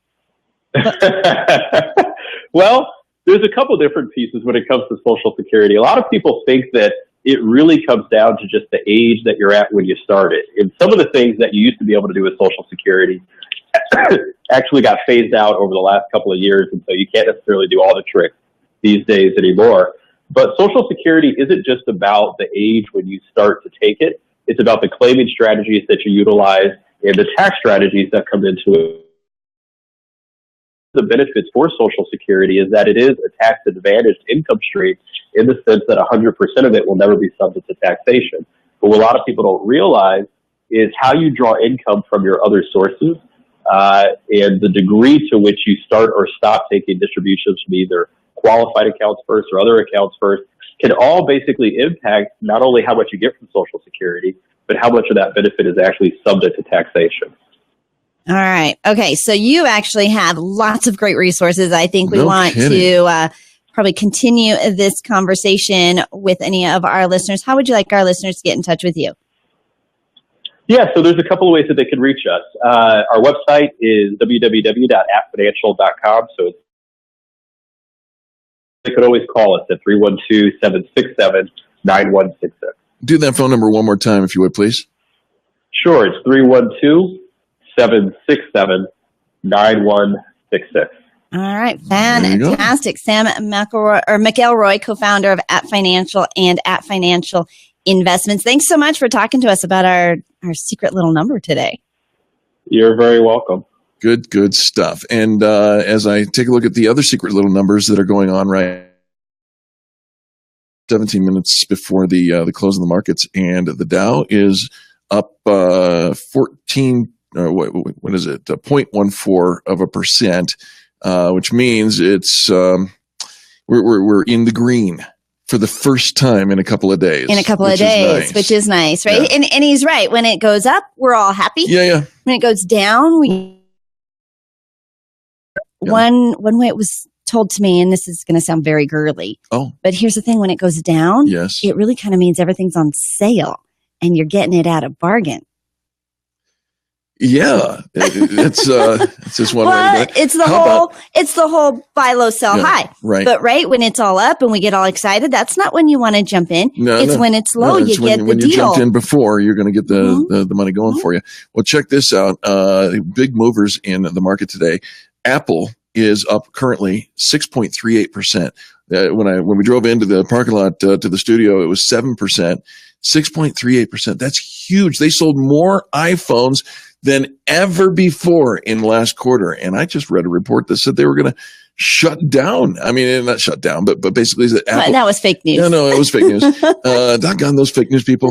Well, there's a couple different pieces when it comes to Social Security. A lot of people think that it really comes down to just the age that you're at when you started. And some of the things that you used to be able to do with Social Security actually got phased out over the last couple of years, and so you can't necessarily do all the tricks these days anymore. But Social Security isn't just about the age when you start to take it. It's about the claiming strategies that you utilize and the tax strategies that come into it. The benefits for Social Security is that it is a tax-advantaged income stream in the sense that 100% of it will never be subject to taxation. But what a lot of people don't realize is how you draw income from your other sources and the degree to which you start or stop taking distributions from either qualified accounts first or other accounts first can all basically impact not only how much you get from Social Security, but how much of that benefit is actually subject to taxation. All right. Okay. So you actually have lots of great resources. I think we want to probably continue this conversation with any of our listeners. How would you like our listeners to get in touch with you? Yeah, so there's a couple of ways that they can reach us. Our website is www.appfinancial.com. So they could always call us at 312-767-9166. Do that phone number one more time, if you would, please. Sure. It's 312-767-9166. All right. Fantastic. Sam McElroy, co-founder of App Financial and App Financial Investments. Thanks so much for talking to us about our secret little number today. You're very welcome. Good stuff. And as I take a look at the other secret little numbers that are going on right 17 minutes before the close of the markets, and the Dow is up 14. What is it? 0.14%, which means it's we're in the green for the first time in a couple of days. Which is nice, right? Yeah. And he's right. When it goes up, we're all happy. Yeah. When it goes down, one way it was told to me, and this is going to sound very girly. Oh. But here's the thing: when it goes down, yes, it really kind of means everything's on sale, and you're getting it at a bargain. Yeah, it's just one way. It's the whole buy low, sell high. Right. But when it's all up and we get all excited, that's not when you want to jump in. When it's low, you get the deal. When you jumped in before, you're going to get the money going for you. Well, check this out. Big movers in the market today. Apple is up currently 6.38%. When we drove into the parking lot to the studio, it was 7%. 6.38%. That's huge. They sold more iPhones than ever before in last quarter. And I just read a report that said they were going to shut down. I mean, not shut down, but basically that Apple. That was fake news. No, it was fake news. Doggone those fake news people.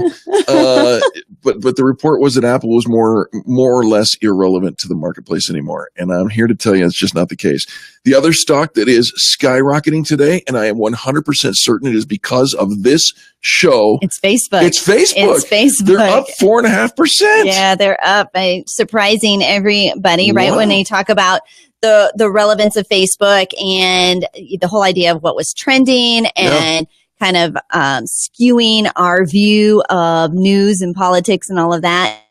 But the report was that Apple was more or less irrelevant to the marketplace anymore. And I'm here to tell you it's just not the case. The other stock that is skyrocketing today, and I am 100% certain it is because of this show. It's Facebook. It's Facebook. They're up 4.5%. Yeah, they're up by surprising everybody, right? When they talk about the relevance of Facebook and the whole idea of what was trending and kind of skewing our view of news and politics and all of that.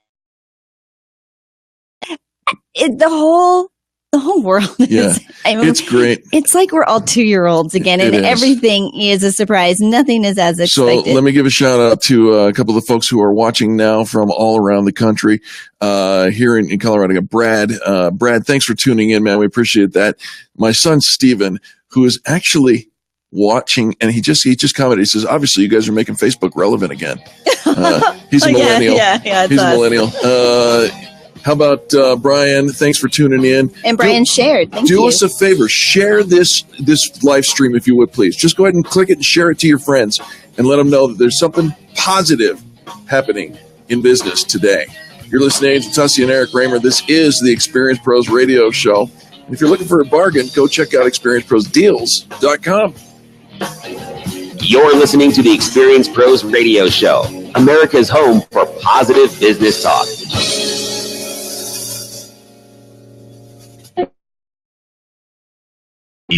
The whole world is, it's great. It's like we're all 2-year-olds again, and everything is a surprise. Nothing is as expected. So let me give a shout out to a couple of the folks who are watching now from all around the country here in Colorado. Brad, thanks for tuning in, man. We appreciate that. My son, Steven, who is actually watching, and he just commented, he says, obviously you guys are making Facebook relevant again. He's a millennial. Yeah, he's a millennial. How about Brian? Thanks for tuning in. And Brian shared. Thank you. Do us a favor. Share this live stream if you would, please. Just go ahead and click it and share it to your friends and let them know that there's something positive happening in business today. You're listening to Tussie and Eric Raymer. This is the Experience Pros Radio Show. And if you're looking for a bargain, go check out experienceprosdeals.com. You're listening to the Experience Pros Radio Show, America's home for positive business talk.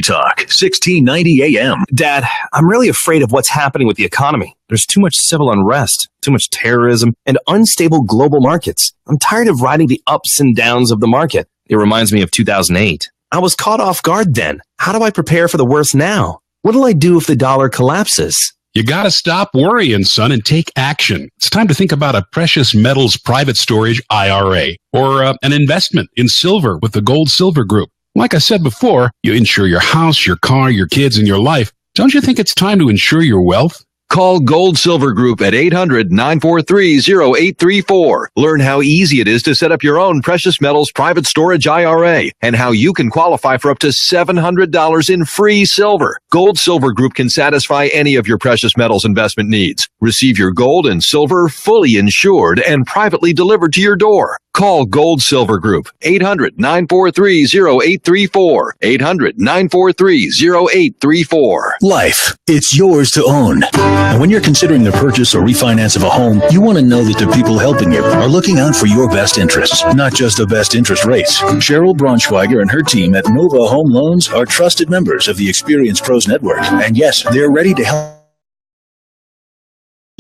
Talk 1690 AM. Dad, I'm really afraid of what's happening with the economy. There's too much civil unrest, too much terrorism, and unstable global markets. I'm tired of riding the ups and downs of the market. It reminds me of 2008. I was caught off guard then. How do I prepare for the worst now? What'll I do if the dollar collapses? You gotta stop worrying, son, and take action. It's time to think about a precious metals private storage IRA or an investment in silver with the Gold Silver Group. Like I said before, you insure your house, your car, your kids, and your life. Don't you think it's time to insure your wealth? Call Gold Silver Group at 800-943-0834. Learn how easy it is to set up your own precious metals private storage IRA and how you can qualify for up to $700 in free silver. Gold Silver Group can satisfy any of your precious metals investment needs. Receive your gold and silver fully insured and privately delivered to your door. Call Gold Silver Group, 800-943-0834, 800-943-0834. Life, it's yours to own. And when you're considering the purchase or refinance of a home, you want to know that the people helping you are looking out for your best interests, not just the best interest rates. Cheryl Braunschweiger and her team at Nova Home Loans are trusted members of the Experience Pros Network. And yes, they're ready to help.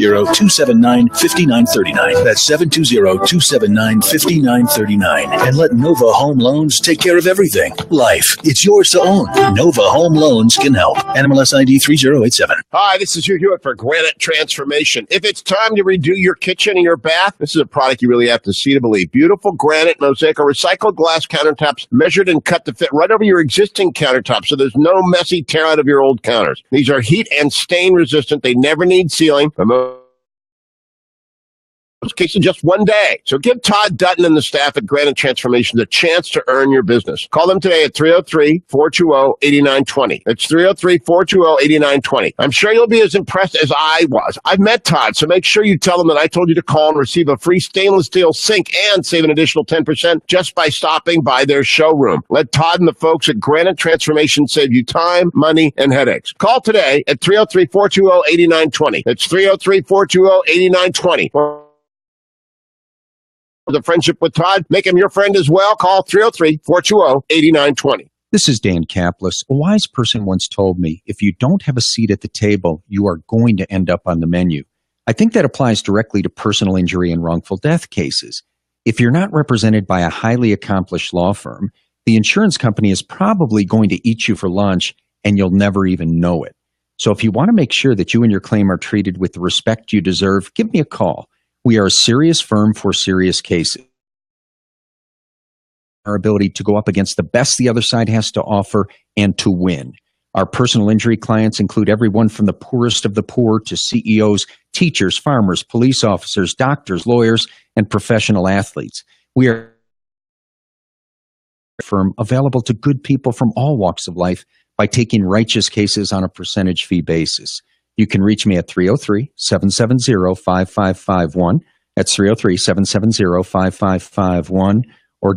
279-5939. That's 720-279-5939. And let Nova Home Loans take care of everything. Life, it's yours to own. Nova Home Loans can help. NMLS ID 3087. Hi, this is Hugh Hewitt for Granite Transformation. If it's time to redo your kitchen and your bath, this is a product you really have to see to believe. Beautiful granite, mosaic, or recycled glass countertops measured and cut to fit right over your existing countertops, so there's no messy tear out of your old counters. These are heat and stain resistant. They never need sealing. Most cases just one day. So give Todd Dutton and the staff at Granite Transformation the chance to earn your business. Call them today at 303-420-8920. It's 303-420-8920. I'm sure you'll be as impressed as I was. I've met Todd, so make sure you tell them that I told you to call and receive a free stainless steel sink and save an additional 10% just by stopping by their showroom. Let Todd and the folks at Granite Transformation save you time, money, and headaches. Call today at 303-420-8920. It's 303-420-8920. The friendship with Todd, make him your friend as well. Call 303-420-8920. This is Dan Kaplis. A wise person once told me, if you don't have a seat at the table, you are going to end up on the menu. I think that applies directly to personal injury and wrongful death cases. If you're not represented by a highly accomplished law firm, the insurance company is probably going to eat you for lunch and you'll never even know it. So if you want to make sure that you and your claim are treated with the respect you deserve, give me a call. We are a serious firm for serious cases. Our ability to go up against the best the other side has to offer and to win. Our personal injury clients include everyone from the poorest of the poor to CEOs, teachers, farmers, police officers, doctors, lawyers, and professional athletes. We are a firm available to good people from all walks of life by taking righteous cases on a percentage fee basis. You can reach me at 303-770-5551. That's 303-770-5551 or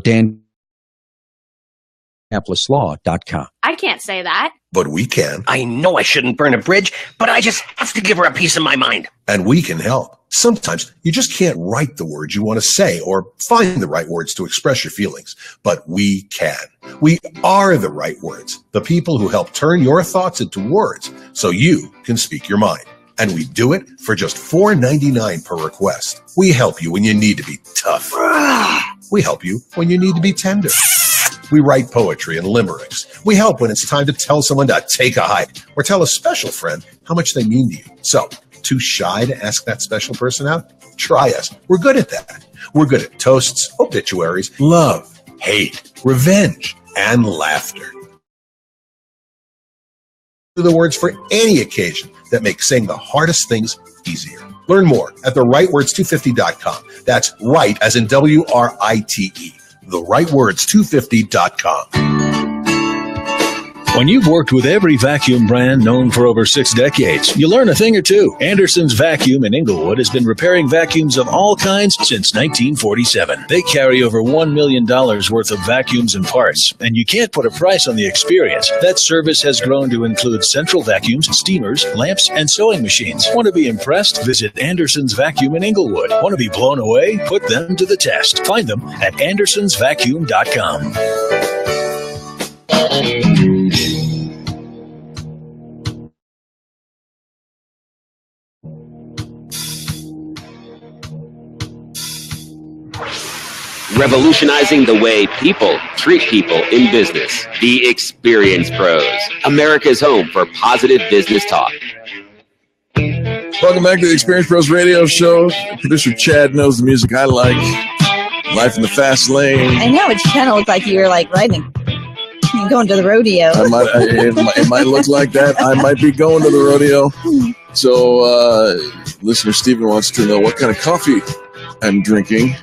DanKaplislaw.com. I can't say that. But we can. I know I shouldn't burn a bridge, but I just have to give her a piece of my mind. And we can help. Sometimes you just can't write the words you want to say or find the right words to express your feelings. But we can. We are the right words, the people who help turn your thoughts into words so you can speak your mind. And we do it for just $4.99 per request. We help you when you need to be tough. We help you when you need to be tender. We write poetry and limericks. We help when it's time to tell someone to take a hike or tell a special friend how much they mean to you. So, too shy to ask that special person out? Try us. We're good at that. We're good at toasts, obituaries, love, hate, revenge, and laughter. The words for any occasion that make saying the hardest things easier. Learn more at therightwords250.com. That's right as in WRITE. Therightwords250.com. When you've worked with every vacuum brand known for over 6 decades, you learn a thing or two. Anderson's Vacuum in Inglewood has been repairing vacuums of all kinds since 1947. They carry over $1 million worth of vacuums and parts, and you can't put a price on the experience. That service has grown to include central vacuums, steamers, lamps, and sewing machines. Want to be impressed? Visit Anderson's Vacuum in Inglewood. Want to be blown away? Put them to the test. Find them at andersonsvacuum.com. Revolutionizing the way people treat people in business. The Experience Pros, America's home for positive business talk. Welcome back to the Experience Pros Radio Show. Producer Chad knows the music I like. Life in the Fast Lane. I know, it kind of looked like you were like riding, going to the rodeo. It might look like that. I might be going to the rodeo. So, listener Stephen wants to know what kind of coffee I'm drinking.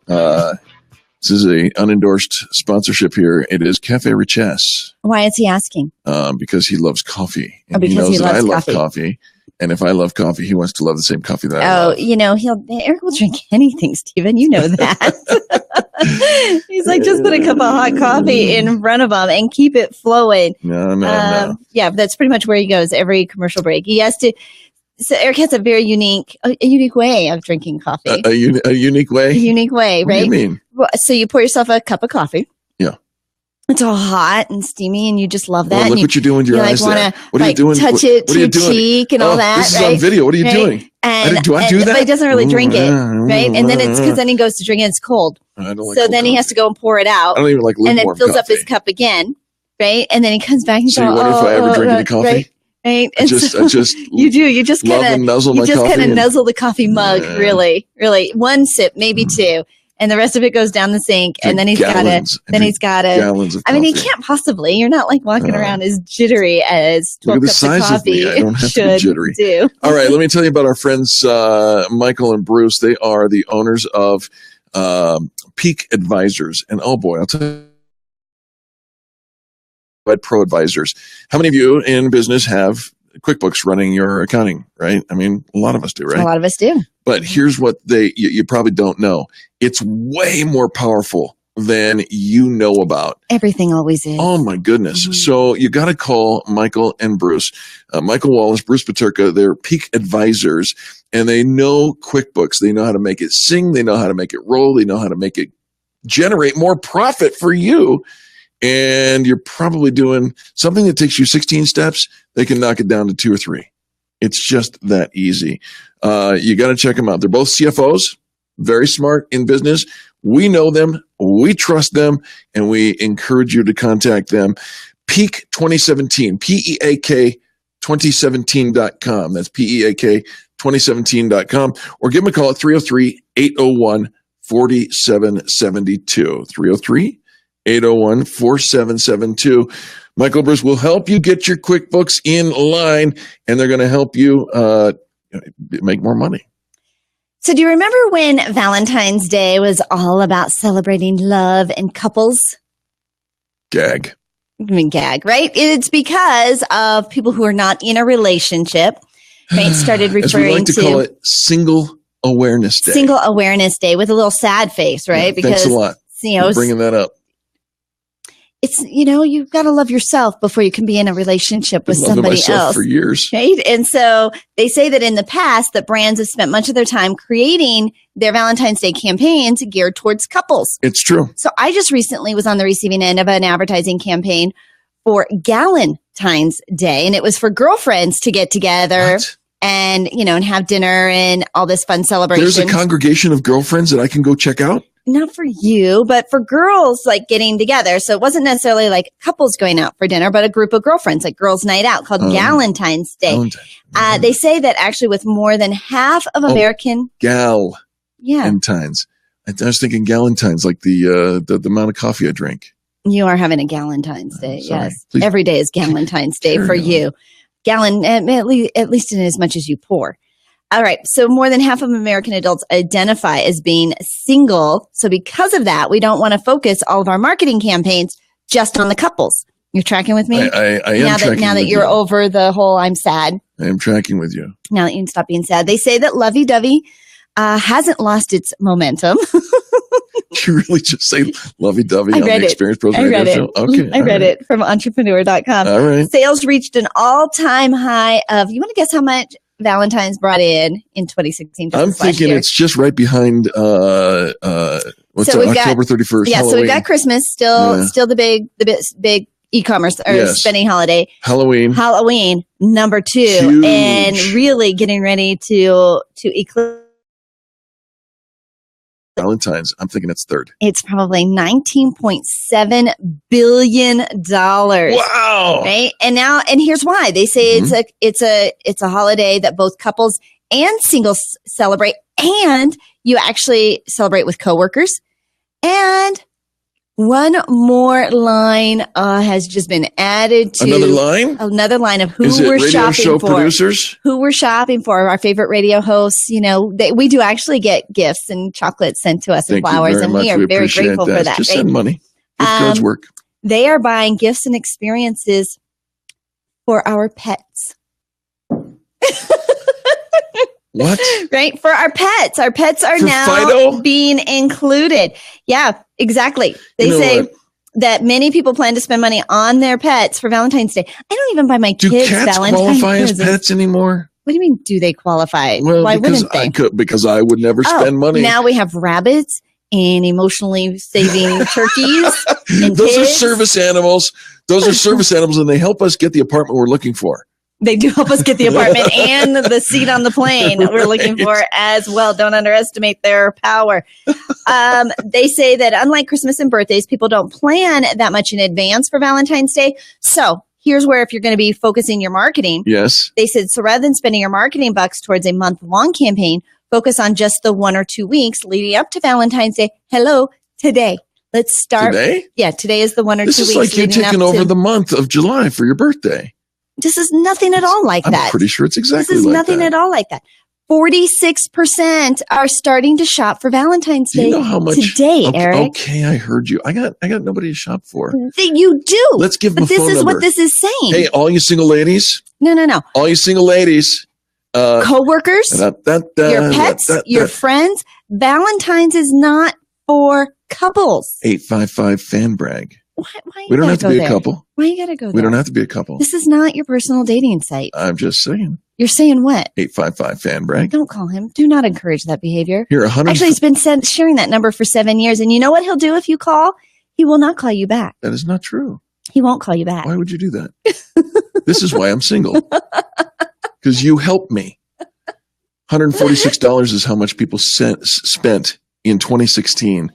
This is a unendorsed sponsorship here. It is Cafe Richesse. Why is he asking? Because he loves coffee. And because he knows he that I loves love coffee. And if I love coffee, he wants to love the same coffee that I love. Eric will drink anything, Stephen. You know that. He's like, just put a cup of hot coffee in front of him and keep it flowing. No. Yeah, that's pretty much where he goes every commercial break. He has to. So Eric has a very unique way of drinking coffee. A unique way? A unique way, right? What do you mean? So you pour yourself a cup of coffee. Yeah. It's all hot and steamy, and you just love that. Well, look what you're doing with your eyes there. What are you doing? Touch it to your cheek and all that. This is right? on video. What are you doing? Do I do that? But he doesn't really drink it, right? And then it's because then he goes to drink it, it's cold. I don't like so then he has to go and pour it out. I don't even like and lukewarm then fills up coffee. his cup again, right? And then he comes back and So you wonder if I ever drink any coffee? Right? I just you do. You just love kind and nuzzle of my coffee nuzzle the coffee mug. Really. One sip, maybe two, and the rest of it goes down the sink. And then he's got to. Gallons of I mean, he coffee. can't possibly. You're not like walking around as jittery as 12 Look at the cups size of coffee of me. I don't have to be should jittery. do. All right, let me tell you about our friends Michael and Bruce. They are the owners of Peak Advisors, and oh boy, I'll tell you. Pro Advisors. How many of you in business have QuickBooks running your accounting, right? I mean, a lot of us do, right? A lot of us do. But here's what you probably don't know. It's way more powerful than you know about. Everything always is. Oh my goodness. So you got to call Michael and Bruce. Michael Wallace, Bruce Paterka, they're Peak Advisors, and they know QuickBooks. They know how to make it sing. They know how to make it roll. They know how to make it generate more profit for you. And you're probably doing something that takes you 16 steps. They can knock it down to 2 or 3. It's just that easy. You got to check them out. They're both CFOs, very smart in business. We know them. We trust them. And we encourage you to contact them. Peak 2017, PEAK 2017.com. That's PEAK 2017.com. Or give them a call at 303-801-4772. 303-801-4772. Michael Bruce will help you get your QuickBooks in line, and they're going to help you make more money. So do you remember when Valentine's Day was all about celebrating love and couples? Gag. I mean, gag, right? It's because of people who are not in a relationship, right? Started referring As we like to call it, Single Awareness Day. Single Awareness Day with a little sad face, right? Yeah, thanks a lot for bringing that up. It's, you've got to love yourself before you can be in a relationship with somebody else. For years. Right? And so they say that in the past that brands have spent much of their time creating their Valentine's Day campaigns geared towards couples. It's true. So I just recently was on the receiving end of an advertising campaign for Galentine's Day, and it was for girlfriends to get together and, and have dinner and all this fun celebration. There's a congregation of girlfriends that I can go check out? Not for you, but for girls like getting together. So it wasn't necessarily like couples going out for dinner, but a group of girlfriends, like girls' night out called Galentine's Day. They say that actually with more than half of American Galentine's. I was thinking Galentine's, like the amount of coffee I drink. You are having a Galentine's Day. Sorry. Yes. Please. Every day is Galentine's Day for you. Gallon, at least in as much as you pour. All right. So more than half of American adults identify as being single. So because of that, we don't want to focus all of our marketing campaigns just on the couples. You're tracking with me? I am tracking now that with you're you. over the whole I'm sad. I am tracking with you. Now that you can stop being sad. They say that lovey-dovey hasn't lost its momentum. You really just say lovey-dovey I on read the it. Experience Pros I Radio read it. Show? Okay. I read it from entrepreneur.com. All right. Sales reached an all-time high of, you want to guess how much Valentine's brought in 2016? I'm thinking it's just right behind October 31st. Yeah, Halloween. so we've got Christmas still the big e-commerce or spending holiday. Halloween number 2, Huge. and really getting ready to eclipse. Valentine's, I'm thinking it's third. It's probably $19.7 billion. Wow. Right. And here's why. They say it's a holiday that both couples and singles celebrate, and you actually celebrate with coworkers. And one more line has just been added to another line of who we're shopping for. Producers? Who we're shopping for, our favorite radio hosts. You know, we do actually get gifts and chocolates sent to us and flowers, and we are very grateful for that. Just right? send money. Gift cards work. They are buying gifts and experiences for our pets. What? Right? For our pets. Our pets are For now Fido? being included. Yeah, exactly. They say that many people plan to spend money on their pets for Valentine's Day. I don't even buy my Do kids cats Valentine's qualify as presents. pets anymore? What do you mean, do they qualify? Well, Why because wouldn't they? because I would never spend money. Now we have rabbits and emotionally saving turkeys. And Those are pigs. service animals. Those are service animals, and they help us get the apartment we're looking for. They do help us get the apartment and the seat on the plane we're looking for as well. Don't underestimate their power. They say that unlike Christmas and birthdays, people don't plan that much in advance for Valentine's Day. So here's where if you're going to be focusing your marketing, Yes. they said, so rather than spending your marketing bucks towards a month-long campaign, focus on just the 1 or 2 weeks leading up to Valentine's Day. Hello, today. Let's start. Today? Yeah, today is the 1 or 2 This weeks. is like you leading up taking over to- the month of July for your birthday. This is nothing at all like that. I'm pretty sure it's exactly This is like nothing that. at all like that. 46% are starting to shop for Valentine's Do Day you know how much today, okay, Eric. Okay, I heard you. I got nobody to shop for. You do. Let's give them But a this phone is number. what this is saying. Hey, all you single ladies, No. all you single ladies, Coworkers, your pets, your friends. Valentine's is not for couples. 855 fan brag. Why We don't you have to gotta be go a there? couple. Why you gotta go there? We don't have to be a couple. This is not your personal dating site. I'm just saying. You're saying what? 855 fan brag. Don't call him. Do not encourage that behavior. Here, 100. Actually, he's been sharing that number for 7 years. And you know what he'll do if you call? He will not call you back. That is not true. He won't call you back. Why would you do that? This is why I'm single. Because you helped me. $146 is how much people spent in 2016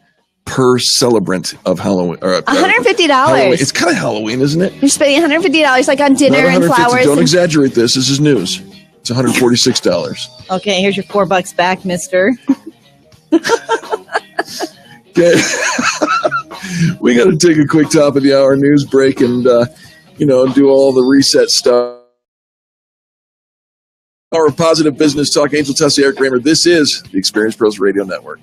per celebrant of Halloween. Or, $150. Halloween. It's kind of Halloween, isn't it? You're spending $150 like on dinner Not and 150. flowers. Don't and- exaggerate this. This is news. It's $146. Okay, here's your $4 back, mister. Okay. We got to take a quick top of the hour news break and, do all the reset stuff. Our positive business talk. Angel Tussey, Eric Kramer. This is the Experience Pros Radio Network.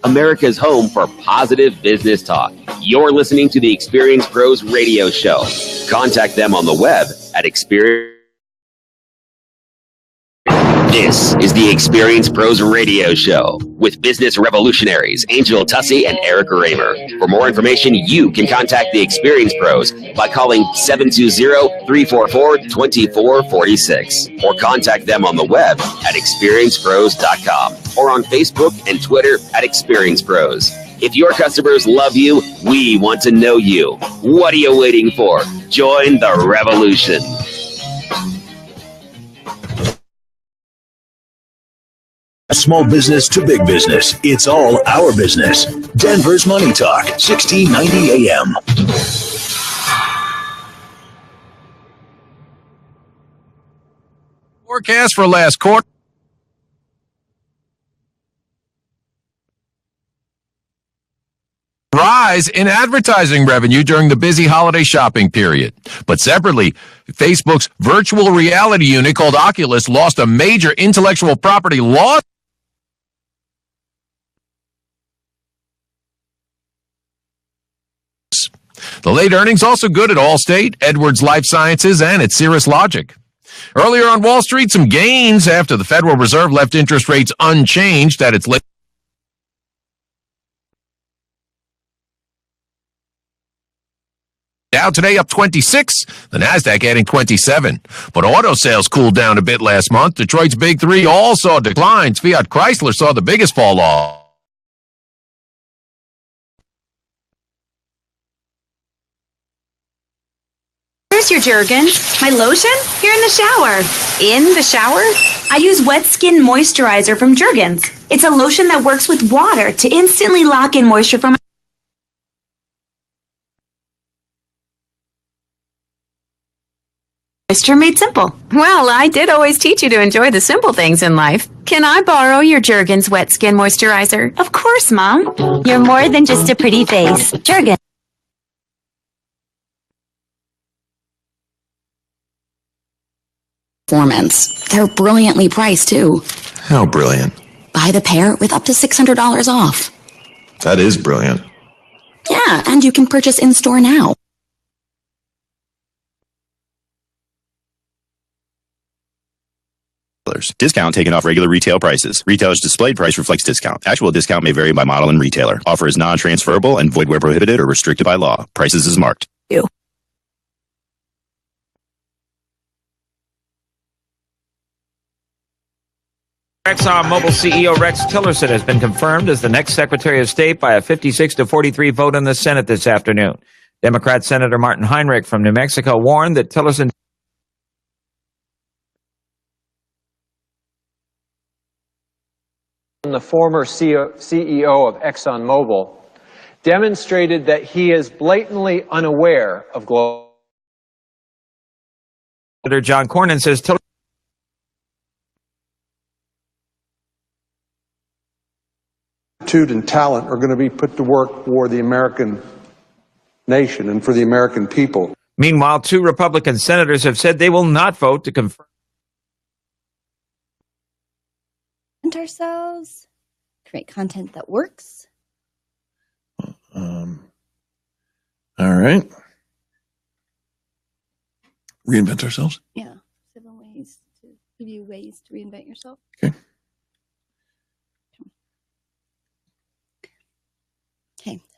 America's home for positive business talk. You're listening to the Experience Pros Radio Show. Contact them on the web at Experience. This is the Experience Pros Radio Show with business revolutionaries Angel Tussey and Eric Kramer. For more information, you can contact the Experience Pros by calling 720-344-2446 or contact them on the web at experiencepros.com or on Facebook and Twitter at Experience Pros. If your customers love you, we want to know you. What are you waiting for? Join the revolution. Small business to big business. It's all our business. Denver's Money Talk, 1690 AM. Forecast for last quarter. Dry. rise in advertising revenue during the busy holiday shopping period. But separately, Facebook's virtual reality unit called Oculus lost a major intellectual property law. The late earnings also good at Allstate, Edwards Life Sciences, and at Cirrus Logic. Earlier on Wall Street, some gains after the Federal Reserve left interest rates unchanged at its latest. Dow today up 26, the Nasdaq adding 27. But auto sales cooled down a bit last month. Detroit's big three all saw declines. Fiat Chrysler saw the biggest fall off. Here's your Jergens. My lotion? Here in the shower. In the shower? I use Wet Skin Moisturizer from Jergens. It's a lotion that works with water to instantly lock in moisture from moisture made simple. Well, I did always teach you to enjoy the simple things in life. Can I borrow your Jergens Wet Skin Moisturizer? Of course, Mom. You're more than just a pretty face. Jergens. Performance. They're brilliantly priced, too. How brilliant. Buy the pair with up to $600 off. That is brilliant. Yeah, and you can purchase in-store now. Discount taken off regular retail prices. Retailer's displayed price reflects discount. Actual discount may vary by model and retailer. Offer is non-transferable and void where prohibited or restricted by law. Prices is marked. ExxonMobil CEO Rex Tillerson has been confirmed as the next Secretary of State by a 56-43 vote in the Senate this afternoon. Democrat Senator Martin Heinrich from New Mexico warned that Tillerson the former CEO of ExxonMobil demonstrated that he is blatantly unaware of global. Senator John Cornyn says Tillerson and talent are going to be put to work for the American nation and for the American people. Meanwhile, 2 Republican senators have said they will not vote to confirm ourselves, create content that works. All right. Reinvent ourselves. Yeah. 7 ways to give you ways to reinvent yourself. Okay.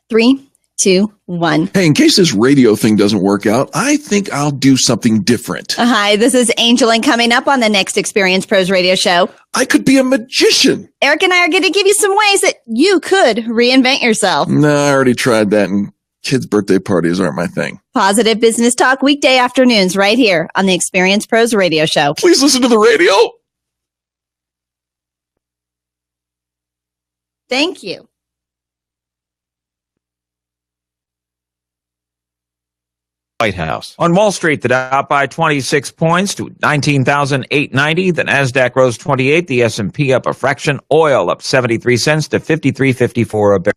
3, 2, 1. Hey, in case this radio thing doesn't work out, I think I'll do something different. Hi, this is Angel, and coming up on the next Experience Pros radio show, I could be a magician. Eric and I are going to give you some ways that you could reinvent yourself. No, I already tried that, and kids' birthday parties aren't my thing. Positive business talk weekday afternoons right here on the Experience Pros radio show. Please listen to the radio. Thank you. White House. On Wall Street, the Dow up by 26 points to 19,890. The Nasdaq rose 28. The S&P up a fraction. Oil up 73 cents to 53.54 a barrel.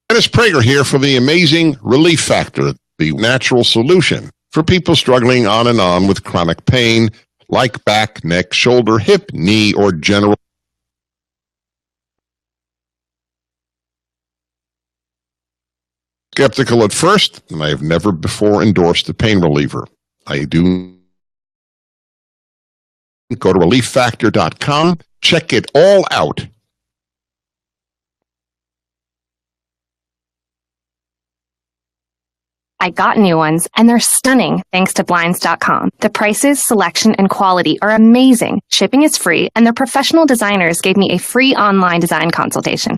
Dennis Prager here for the amazing Relief Factor, the natural solution for people struggling on and on with chronic pain like back, neck, shoulder, hip, knee, or general. Skeptical at first, and I have never before endorsed a pain reliever. I do. Go to relieffactor.com, check it all out. I got new ones, and they're stunning thanks to Blinds.com. The prices, selection, and quality are amazing. Shipping is free, and their professional designers gave me a free online design consultation.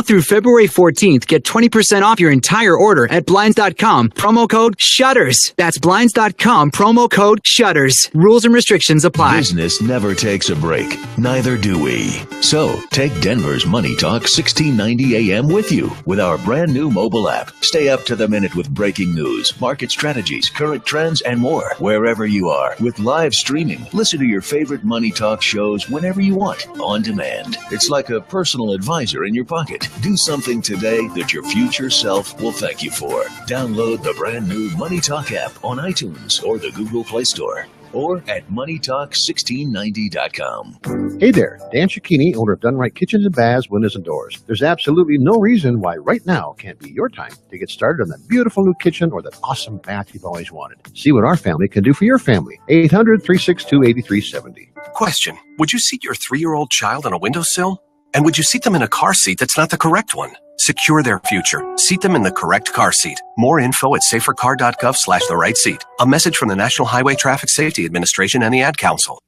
Through February 14th, get 20% off your entire order at Blinds.com. Promo code SHUTTERS. That's Blinds.com. Promo code SHUTTERS. Rules and restrictions apply. Business never takes a break. Neither do we. So, take Denver's Money Talk 1690 AM with you with our brand new mobile app. Stay up to the minute with breaking news, market strategies, current trends, and more wherever you are. With live streaming, listen to your favorite Money Talk shows whenever you want, on demand. It's like a personal advisor in your pocket. Do something today that your future self will thank you for. Download the brand new Money Talk app on iTunes or the Google Play Store, or at moneytalk1690.com. Hey there, Dan Cicchini, owner of Done Right Kitchens and Baths, Windows and Doors. There's absolutely no reason why right now can't be your time to get started on that beautiful new kitchen or that awesome bath you've always wanted. See what our family can do for your family. 800-362-8370. Question: would you seat your 3-year-old child on a windowsill? And would you seat them in a car seat that's not the correct one? Secure their future. Seat them in the correct car seat. More info at safercar.gov/the right seat. A message from the National Highway Traffic Safety Administration and the Ad Council.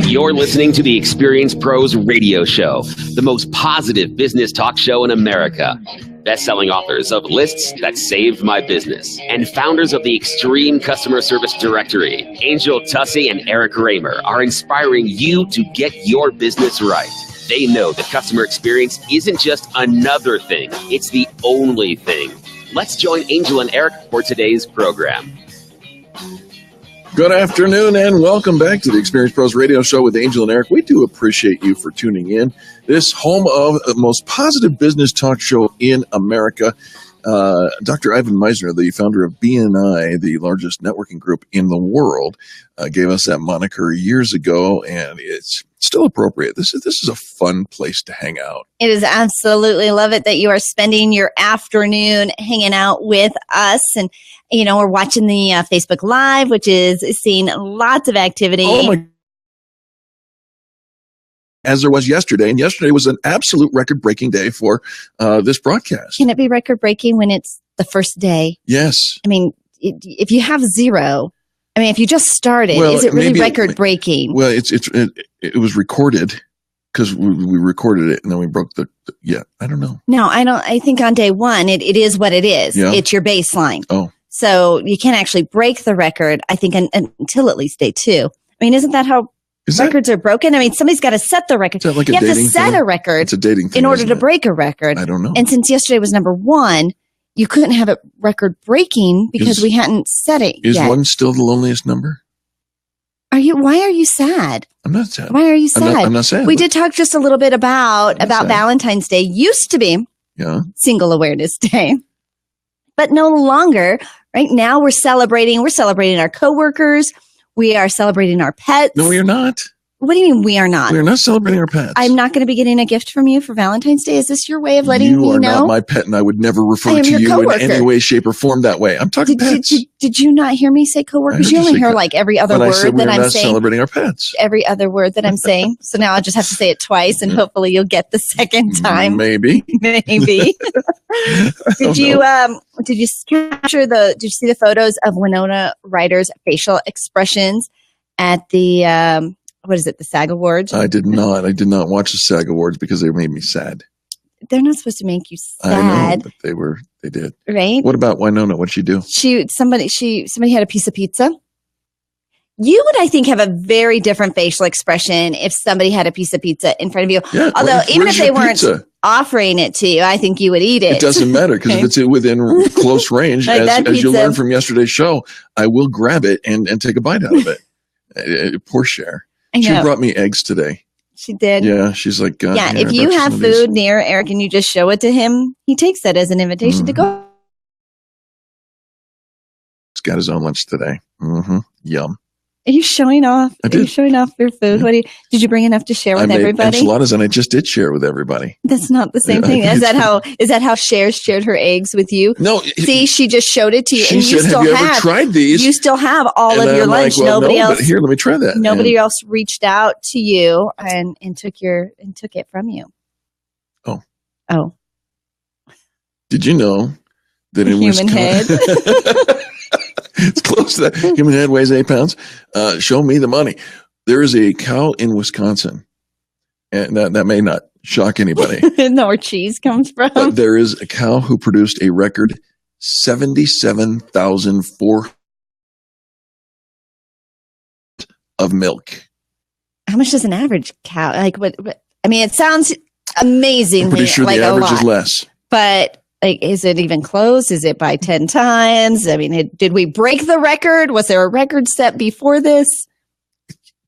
You're listening to the Experience Pros Radio Show, the most positive business talk show in America. Best-selling authors of Lists That Saved My Business and founders of the Extreme Customer Service Directory, Angel Tussey and Eric Raymer, are inspiring you to get your business right. They know that customer experience isn't just another thing, it's the only thing. Let's join Angel and Eric for today's program. Good afternoon and welcome back to the Experience Pros Radio Show with Angel and Eric. We do appreciate you for tuning in. This home of the most positive business talk show in America. Dr. Ivan Misner, the founder of BNI, the largest networking group in the world, gave us that moniker years ago, and it's still appropriate. This is a fun place to hang out. It is absolutely. Love it that you are spending your afternoon hanging out with us. And, you know, we're watching the Facebook Live, which is seeing lots of activity. Oh my! As there was yesterday, and yesterday was an absolute record-breaking day for this broadcast. Can it be record-breaking when it's the first day? Yes. I mean, if you have zero, I mean, if you just started, is it really record-breaking? Well, it was recorded because we recorded it and then we broke the I don't know. No, I think on day one, it is what it is. Yeah. It's your baseline. Oh. So you can't actually break the record, I think, until at least day 2. I mean, isn't that how records are broken? I mean, somebody's got to set the record. Is that like you a have to dating set thing? a record It's a dating thing, in order isn't to it? break a record. I don't know. And since yesterday was number 1, you couldn't have it record breaking because we hadn't set it Is yet. 1 still the loneliest number? Why are you sad? I'm not sad. Why are you sad? I'm not sad. We did talk just a little bit about Valentine's Day. Used to be Single Awareness Day, but no longer. Right now we're celebrating our coworkers. We are celebrating our pets. No, we are not. What do you mean we are not? We are not celebrating our pets. I'm not going to be getting a gift from you for Valentine's Day. Is this your way of letting me know? You are not my pet, and I would never refer I am to your you coworker. in any way, shape, or form that way. I'm talking pets. Did you not hear me say coworkers? You only hear like every other But I word said we that are I'm not saying. celebrating our pets. Every other word that I'm saying. So now I'll just have to say it twice, and hopefully you'll get the second time. Maybe. Maybe. Did you capture did you see the photos of Winona Ryder's facial expressions at the the SAG Awards? I did not. I did not watch the SAG Awards because they made me sad. They're not supposed to make you sad. I know, but they did. Right? What about Winona? What'd she do? Somebody had a piece of pizza. You would, I think, have a very different facial expression if somebody had a piece of pizza in front of you. Yeah, although even if where's they your weren't pizza? offering it to you, I think you would eat it. It doesn't matter because if it's within close range, Like that as you pizza. learned from yesterday's show, I will grab it and take a bite out of it. Poor Cher. I She know. brought me eggs today. She did. Yeah, she's like, Yeah, here, if I you brought have some of these. food near Eric and you just show it to him, he takes that as an invitation to go. He's got his own lunch today. Mm-hmm. Yum. Are you showing off? I Are you did. showing off your food? Yeah. Did you bring enough to share I with made everybody? enchiladas and I just did share with everybody. That's not the same Yeah, I thing. think Is that how Cher shared her eggs with you? No. See, she just showed it to you, She and you said, still "Have you have. ever tried these?" You still have all And of your I'm lunch. like, well, Nobody no, else. But here, let me try that. Nobody And- else reached out to you and took it from you. Oh. Did you know that in Human head. It's close to that. Human head weighs 8 pounds. Show me the money. There is a cow in Wisconsin And that may not shock anybody. Know where cheese comes from. But there is a cow who produced a record 77,400 of milk. How much does an average cow? Like what? I mean, it sounds amazing. I'm pretty sure the average is less. But like, is it even close? Is it by 10 times? I mean, did we break the record? Was there a record set before this?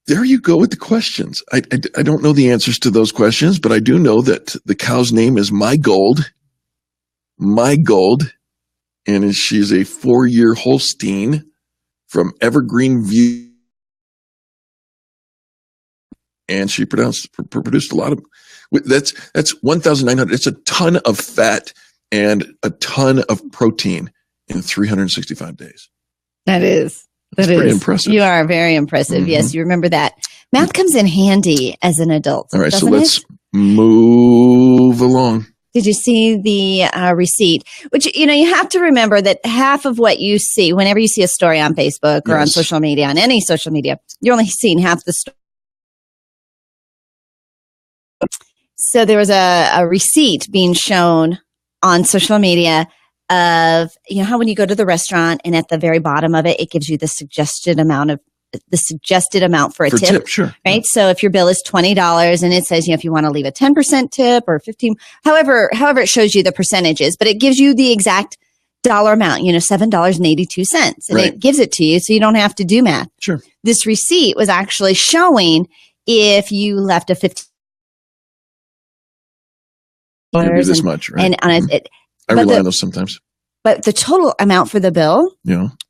There you go with the questions. I don't know the answers to those questions, but I do know that the cow's name is My Gold. My Gold. And she's a 4-year Holstein from Evergreen View. And she produced a lot of, that's 1,900. It's a ton of fat and a ton of protein in 365 days. That is pretty impressive. You are very impressive. Mm-hmm. Yes, you remember that. Math comes in handy as an adult. All right, so let's move along. Did you see the receipt? Which, you have to remember that half of what you see, whenever you see a story on Facebook or on social media, on any social media, you're only seeing half the story. So there was a receipt being shown on social media of, how when you go to the restaurant and at the very bottom of it, it gives you the suggested amount for a tip. Sure. Right. So if your bill is $20 and it says, if you want to leave a 10% tip or 15, however it shows you the percentages, but it gives you the exact dollar amount, $7.82. And it gives it to you so you don't have to do math. Sure. This receipt was actually showing if you left a 15 this much, right? And on it, I rely on those sometimes. But the total amount for the bill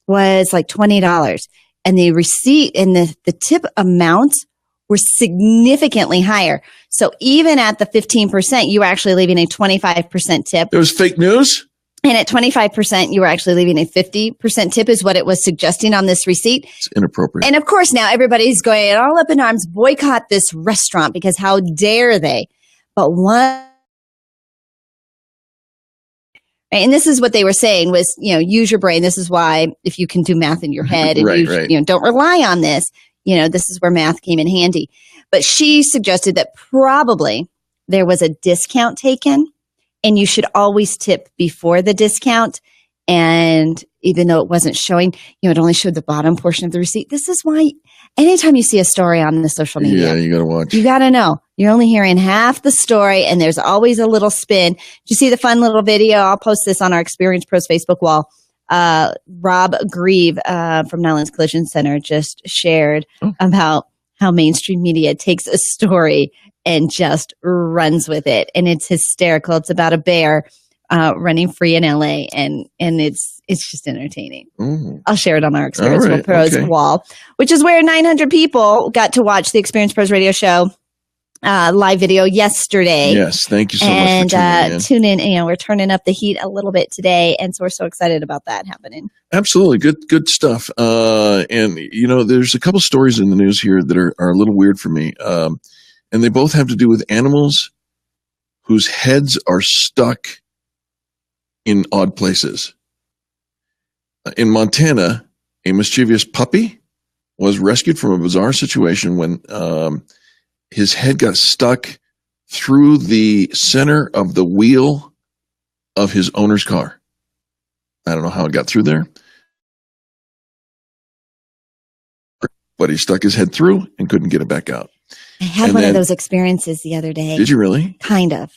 was like $20. And the receipt and the tip amounts were significantly higher. So even at the 15%, you were actually leaving a 25% tip. It was fake news? And at 25%, you were actually leaving a 50% tip is what it was suggesting on this receipt. It's inappropriate. And of course, now everybody's going all up in arms, boycott this restaurant because how dare they? But and this is what they were saying was, use your brain. This is why if you can do math in your head and don't rely on this, this is where math came in handy. But she suggested that probably there was a discount taken and you should always tip before the discount. And even though it wasn't showing, it only showed the bottom portion of the receipt. This is why anytime you see a story on the social media, you got to watch. You got to know. You're only hearing half the story, and there's always a little spin. Did you see the fun little video? I'll post this on our Experience Pros Facebook wall. Rob Grieve from Nylands Collision Center just shared about how mainstream media takes a story and just runs with it, and it's hysterical. It's about a bear running free in LA, and it's just entertaining. Ooh. I'll share it on our Experience Pros wall, which is where 900 people got to watch the Experience Pros radio show live video yesterday. Yes, thank you so much for tuning in. Tune in. We're turning up the heat a little bit today, and so we're so excited about that happening. Absolutely, good stuff. And there's a couple stories in the news here that are a little weird for me, and they both have to do with animals whose heads are stuck in odd places. In Montana, a mischievous puppy was rescued from a bizarre situation when his head got stuck through the center of the wheel of his owner's car. I don't know how it got through there, but he stuck his head through and couldn't get it back out. I had one of those experiences the other day. Did you really? Kind of.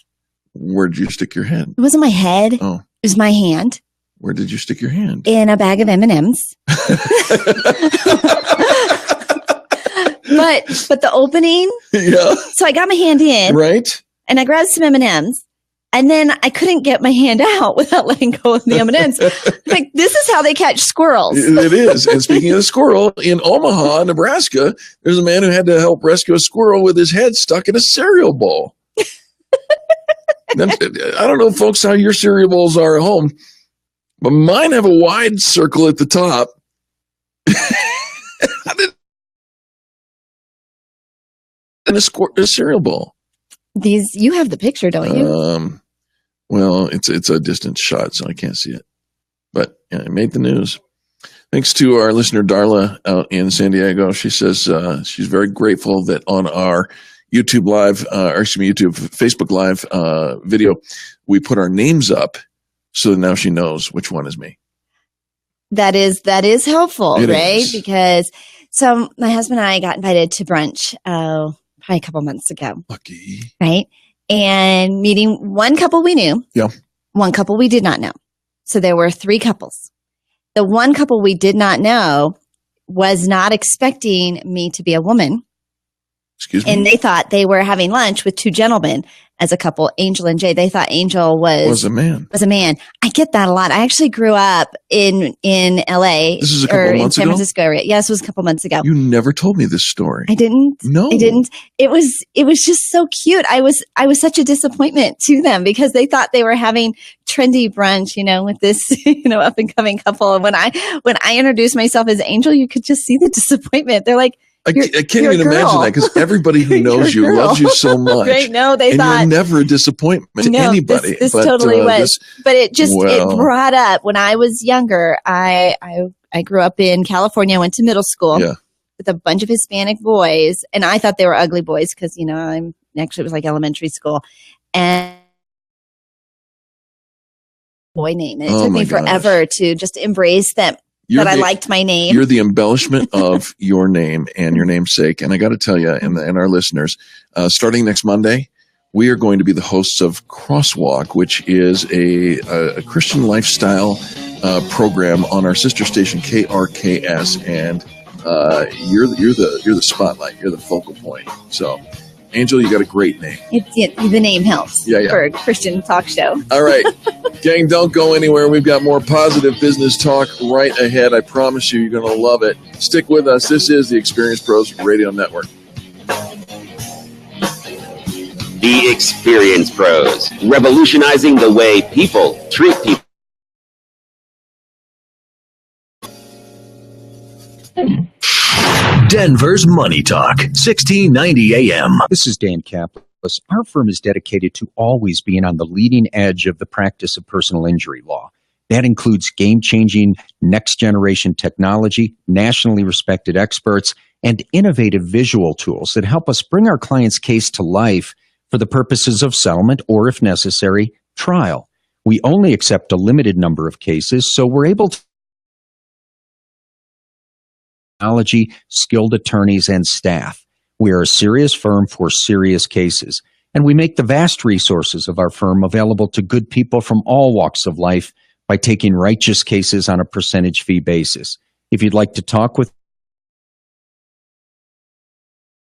Where'd you stick your head? It wasn't my head. Oh. It was my hand. Where did you stick your hand? In a bag of M&Ms. But the opening. Yeah. So I got my hand in. Right. And I grabbed some M&Ms. And then I couldn't get my hand out without letting go of the M&Ms. Like, this is how they catch squirrels. It is. And speaking of the squirrel, in Omaha, Nebraska, there's a man who had to help rescue a squirrel with his head stuck in a cereal bowl. I don't know, folks, how your cereal bowls are at home, but mine have a wide circle at the top. In a cereal bowl. You have the picture, don't you? Well, it's a distant shot, so I can't see it. But it made the news. Thanks to our listener Darla out in San Diego. She says she's very grateful that on our YouTube Live, Facebook Live video, we put our names up so now she knows which one is me. That is helpful, right? Is. Because so my husband and I got invited to brunch probably a couple months ago. Lucky. Right? And meeting one couple we knew. Yeah. One couple we did not know. So there were 3 couples. The one couple we did not know was not expecting me to be a woman. Excuse me? And they thought they were having lunch with 2 gentlemen as a couple, Angel and Jay. They thought Angel was a man. I get that a lot. I actually grew up in LA. This is a couple months in San ago? Francisco area. Yes, it was a couple months ago. You never told me this story. I didn't. No. I didn't. It was just so cute. I was such a disappointment to them because they thought they were having trendy brunch, with this, up and coming couple. And when I introduced myself as Angel, you could just see the disappointment. They're like, I can't even imagine that because everybody who knows you loves you so much. Right? No, they thought you're never a disappointment to anybody. This totally was. But it just it brought up when I was younger. I grew up in California. I went to middle school with a bunch of Hispanic boys, and I thought they were ugly boys because it was like elementary school, and boy name. And it took me forever to just embrace them. I liked my name. You're the embellishment of your name and your namesake. And I got to tell you, and our listeners, starting next Monday, we are going to be the hosts of Crosswalk, which is a Christian lifestyle program on our sister station KRKS, and you're the spotlight. You're the focal point. So, Angel, you got a great name. The name helps for a Christian talk show. All right. Gang, don't go anywhere. We've got more positive business talk right ahead. I promise you, you're going to love it. Stick with us. This is the Experience Pros Radio Network. The Experience Pros, revolutionizing the way people treat people. Denver's Money Talk, 1690 AM. This is Dan Kaplan. Our firm is dedicated to always being on the leading edge of the practice of personal injury law. That includes game-changing, next-generation technology, nationally respected experts, and innovative visual tools that help us bring our client's case to life for the purposes of settlement or, if necessary, trial. We only accept a limited number of cases, so we're able to technology, skilled attorneys, and staff. We are a serious firm for serious cases, and we make the vast resources of our firm available to good people from all walks of life by taking righteous cases on a percentage fee basis. If you'd like to talk with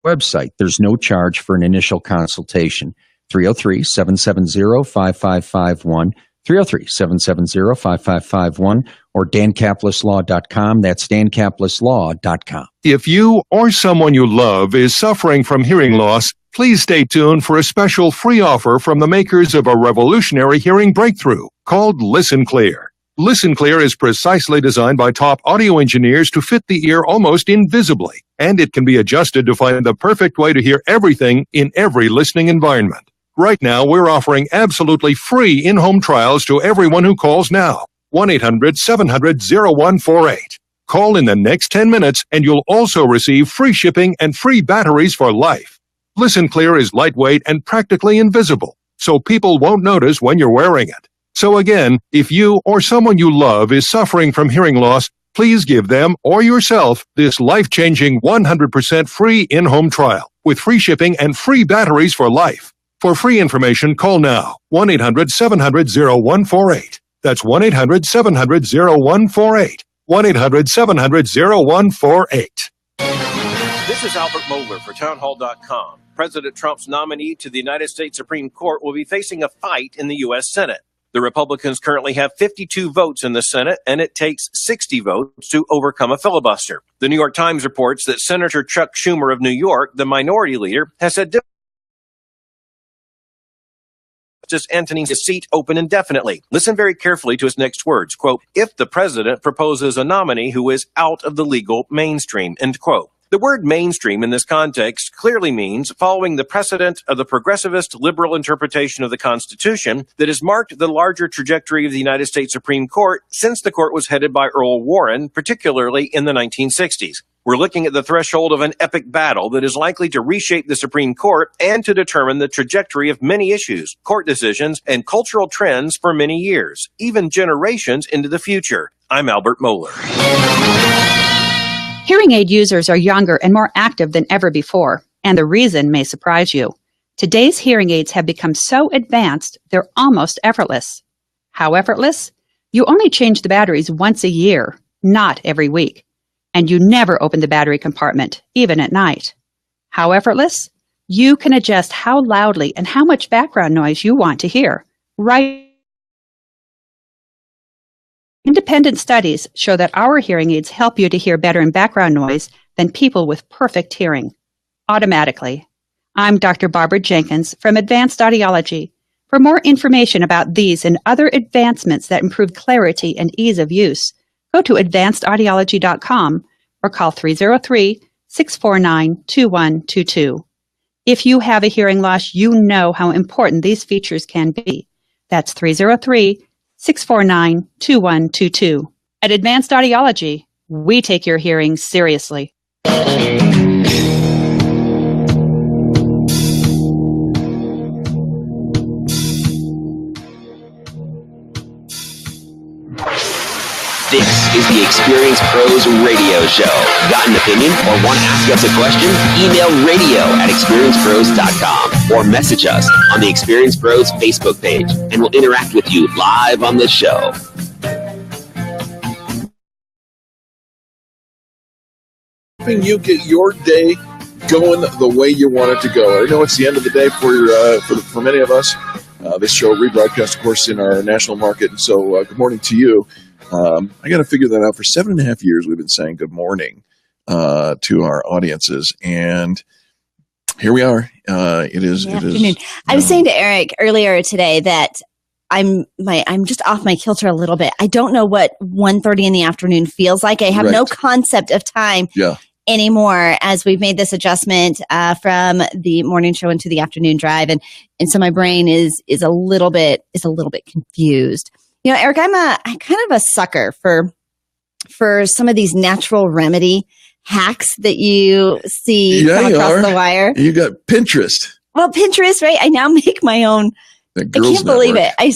website, there's no charge for an initial consultation. 303-770-5551, 303-770-5551, or dancaplisslaw.com. That's dancaplisslaw.com. If you or someone you love is suffering from hearing loss, please stay tuned for a special free offer from the makers of a revolutionary hearing breakthrough called Listen Clear. Listen Clear is precisely designed by top audio engineers to fit the ear almost invisibly, and it can be adjusted to find the perfect way to hear everything in every listening environment. Right now, we're offering absolutely free in-home trials to everyone who calls now. 1-800-700-0148. Call in the next 10 minutes and you'll also receive free shipping and free batteries for life. Listen Clear is lightweight and practically invisible, so people won't notice when you're wearing it. So again, if you or someone you love is suffering from hearing loss, please give them or yourself this life-changing 100% free in-home trial with free shipping and free batteries for life. For free information, call now. 1-800-700-0148. That's 1-800-700-0148. 1-800-700-0148. This is Albert Mohler for Townhall.com. President Trump's nominee to the United States Supreme Court will be facing a fight in the U.S. Senate. The Republicans currently have 52 votes in the Senate, and it takes 60 votes to overcome a filibuster. The New York Times reports that Senator Chuck Schumer of New York, the minority leader, has said Justice Antonin's seat open indefinitely. Listen very carefully to his next words. Quote, if the president proposes a nominee who is out of the legal mainstream, end quote. The word mainstream in this context clearly means following the precedent of the progressivist liberal interpretation of the Constitution that has marked the larger trajectory of the United States Supreme Court since the court was headed by Earl Warren, particularly in the 1960s. We're looking at the threshold of an epic battle that is likely to reshape the Supreme Court and to determine the trajectory of many issues, court decisions, and cultural trends for many years, even generations into the future. I'm Albert Mohler. Hearing aid users are younger and more active than ever before, and the reason may surprise you. Today's hearing aids have become so advanced, they're almost effortless. How effortless? You only change the batteries once a year, not every week. And you never open the battery compartment, even at night. How effortless? You can adjust how loudly and how much background noise you want to hear. Right. Independent studies show that our hearing aids help you to hear better in background noise than people with perfect hearing. Automatically. I'm Dr. Barbara Jenkins from Advanced Audiology. For more information about these and other advancements that improve clarity and ease of use, go to advancedaudiology.com or call 303-649-2122. If you have a hearing loss, you know how important these features can be. That's 303-649-2122. At Advanced Audiology, we take your hearing seriously. This is the Experience Pros Radio Show. Got an opinion or want to ask us a question? Email radio@experiencepros.com or message us on the Experience Pros Facebook page, and we'll interact with you live on the show. Helping you get your day going the way you want it to go. I know it's the end of the day for many of us. This show rebroadcast, of course, in our national market, and so good morning to you. I got to figure that out. For 7.5 years, we've been saying good morning to our audiences, and here we are. It is. I was saying to Eric earlier today that I'm just off my kilter a little bit. I don't know what 1:30 in the afternoon feels like. I have no concept of time anymore as we've made this adjustment from the morning show into the afternoon drive, and so my brain is a little bit confused. You know, Eric, I'm kind of a sucker for some of these natural remedy hacks that you see come across the wire. You got Pinterest. Well, Pinterest, right? I now make my own. I can't believe it. I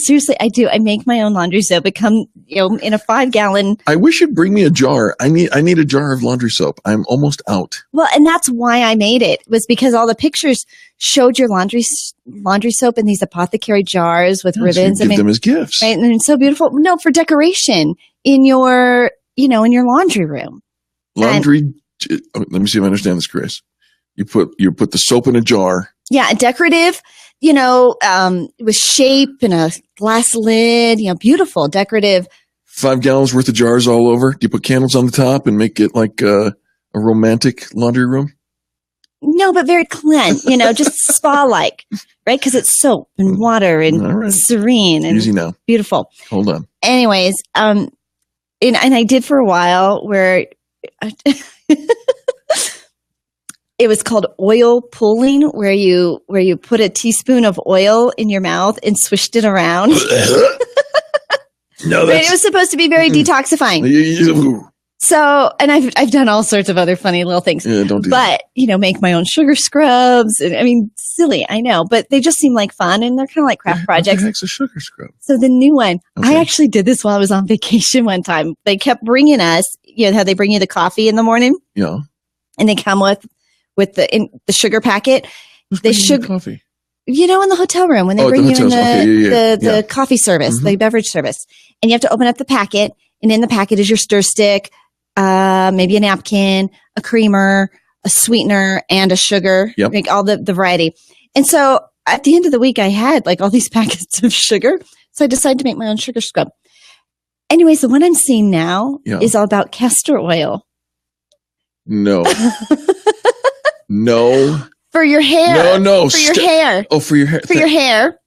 do. I make my own laundry soap. It comes, in a 5-gallon. I wish you'd bring me a jar. I need a jar of laundry soap. I'm almost out. Well, and that's why I made it, was because all the pictures showed your laundry soap in these apothecary jars with ribbons. So give them as gifts. Right? And it's so beautiful. No, for decoration in your laundry room. Let me see if I understand this, Grace. You put the soap in a jar. Yeah, decorative, with shape and a glass lid, beautiful, decorative. 5 gallons worth of jars all over. Do you put candles on the top and make it like a romantic laundry room? No, but very clean, just spa-like, right? Because it's soap and water and serene and easy now. Beautiful. Hold on. Anyways, and I did for a while where it was called oil pulling, where you put a teaspoon of oil in your mouth and swished it around. No, it was supposed to be very detoxifying. So, and I've done all sorts of other funny little things. Yeah, don't do that. But, make my own sugar scrubs. And, silly, I know. But they just seem like fun, and they're kind of like craft projects. What the heck's a sugar scrub? So the new one, I actually did this while I was on vacation one time. They kept bringing us, how they bring you the coffee in the morning? Yeah. And they come with the sugar packet. They sugar coffee. In the hotel room when they bring you in the coffee service, the beverage service. And you have to open up the packet, and in the packet is your stir stick, maybe a napkin, a creamer, a sweetener, and a sugar. Yep. Like all the variety. And so at the end of the week, I had like all these packets of sugar. So I decided to make my own sugar scrub. Anyways, the one I'm seeing now is all about castor oil. No. No. For your hair. No. For your hair. Oh, for your hair. For your hair.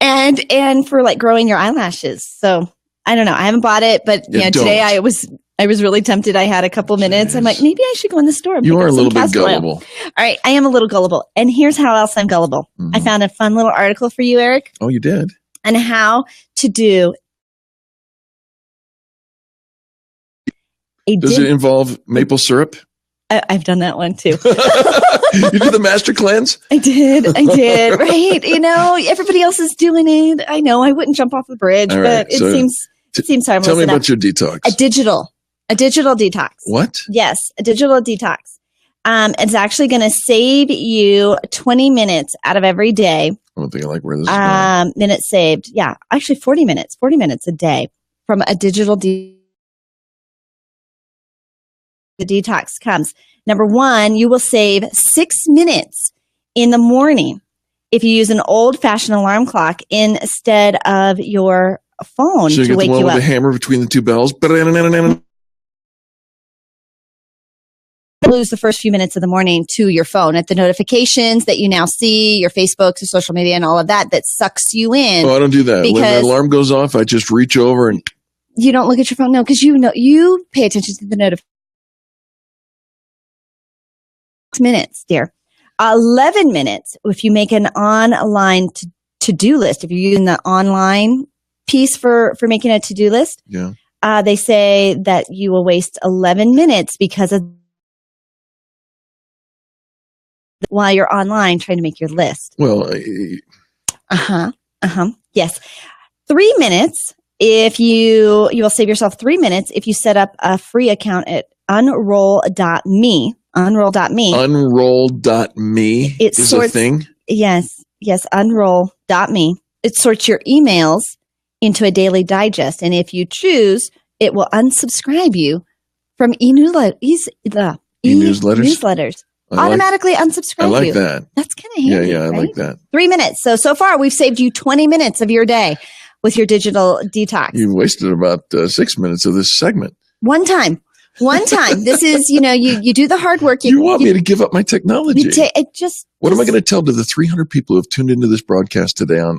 And for like growing your eyelashes. So I don't know. I haven't bought it, but today I was really tempted. I had a couple minutes. I'm like, maybe I should go in the store. You are a little bit gullible. All right. I am a little gullible. And here's how else I'm gullible. I found a fun little article for you, Eric. Oh, you did? On how to do. Does it involve maple syrup? I've done that one too. You did the master cleanse? I did. Right. You know, everybody else is doing it. I know I wouldn't jump off the bridge, All right, but it so seems harmless. Tell me enough. about your detox. A digital detox. What? Yes, a digital detox. It's actually going to save you 20 minutes out of every day. I don't think I like where this is going. Minutes saved. Yeah, actually 40 minutes a day from a digital The detox comes. Number one, you will save 6 minutes in the morning if you use an old-fashioned alarm clock instead of your phone So you to get wake the one you with up. the hammer between the two bells. Lose the first few minutes of the morning to your phone at the notifications that you now see, your Facebooks, your social media, and all of that sucks you in. Oh, I don't do that. When Because the alarm goes off, I just reach over and you don't look at your phone. No, because you pay attention to the notifications. 6 minutes, dear. 11 minutes if you make an online to-do list. If you're using the online piece for making a to-do list, they say that you will waste 11 minutes because of while you're online trying to make your list. Well, Yes. 3 minutes if you will save yourself 3 minutes if you set up a free account at unroll.me. Unroll.me. Unroll.me is a thing. Yes, unroll.me. It sorts your emails into a daily digest. And if you choose, it will unsubscribe you from e-newsletters. Automatically unsubscribe you. I like that. That's kind of handy. Yeah, I right? like that. 3 minutes. So far, we've saved you 20 minutes of your day with your digital detox. You wasted about 6 minutes of this segment. One time. This is, you do the hard work. You want me to give up my technology? What am I going to tell to the 300 people who have tuned into this broadcast today on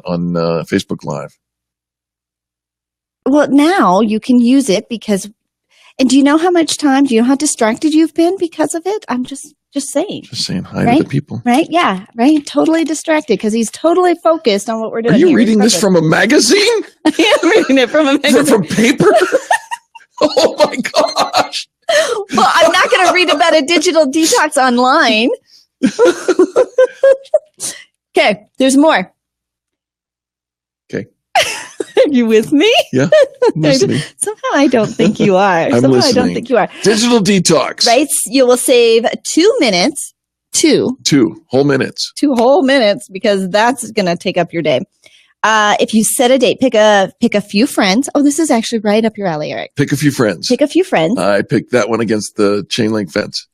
Facebook Live? Well, now you can use it and do you know how much time, do you know how distracted you've been because of it? I'm just saying. Just saying hi right? to the people. Right? Yeah. Right. Totally distracted because he's totally focused on what we're doing. Are you reading this from a magazine? I am reading it from a magazine. From paper? Oh my gosh. Well, I'm not going to read about a digital detox online. Okay. There's more. Okay. Are you with me? Yeah. I'm listening. Somehow I don't think you are. I'm Somehow listening. I don't think you are. Digital detox. Right? You will save 2 minutes. Two whole minutes because that's going to take up your day. If you set a date, pick a few friends. Oh, this is actually right up your alley, Eric. Pick a few friends. I picked that one against the chain link fence.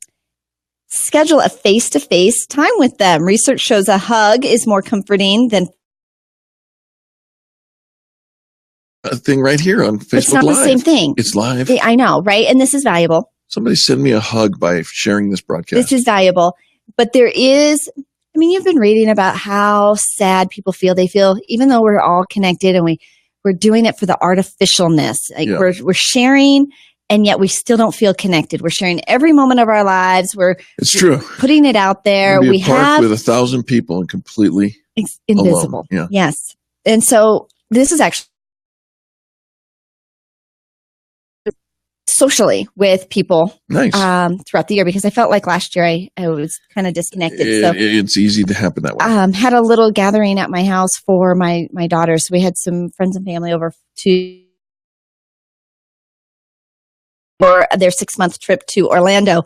Schedule a face-to-face time with them. Research shows a hug is more comforting than a thing right here on Facebook It's not Live. the same thing. It's live. I know, right? And this is valuable. Somebody send me a hug by sharing this broadcast. This is valuable. But there is, you've been reading about how sad people feel. They feel, even though we're all connected and we're doing it for the artificialness. We're sharing, and yet we still don't feel connected. We're sharing every moment of our lives. It's true. Putting it out there. Be We a park have with 1,000 people and completely invisible. alone. Yeah. Yes. And so this is actually socially with people throughout the year, because I felt like last year I was kind of disconnected. It's easy to happen that way. Had a little gathering at my house for my daughters. So we had some friends and family over for their 6-month trip to Orlando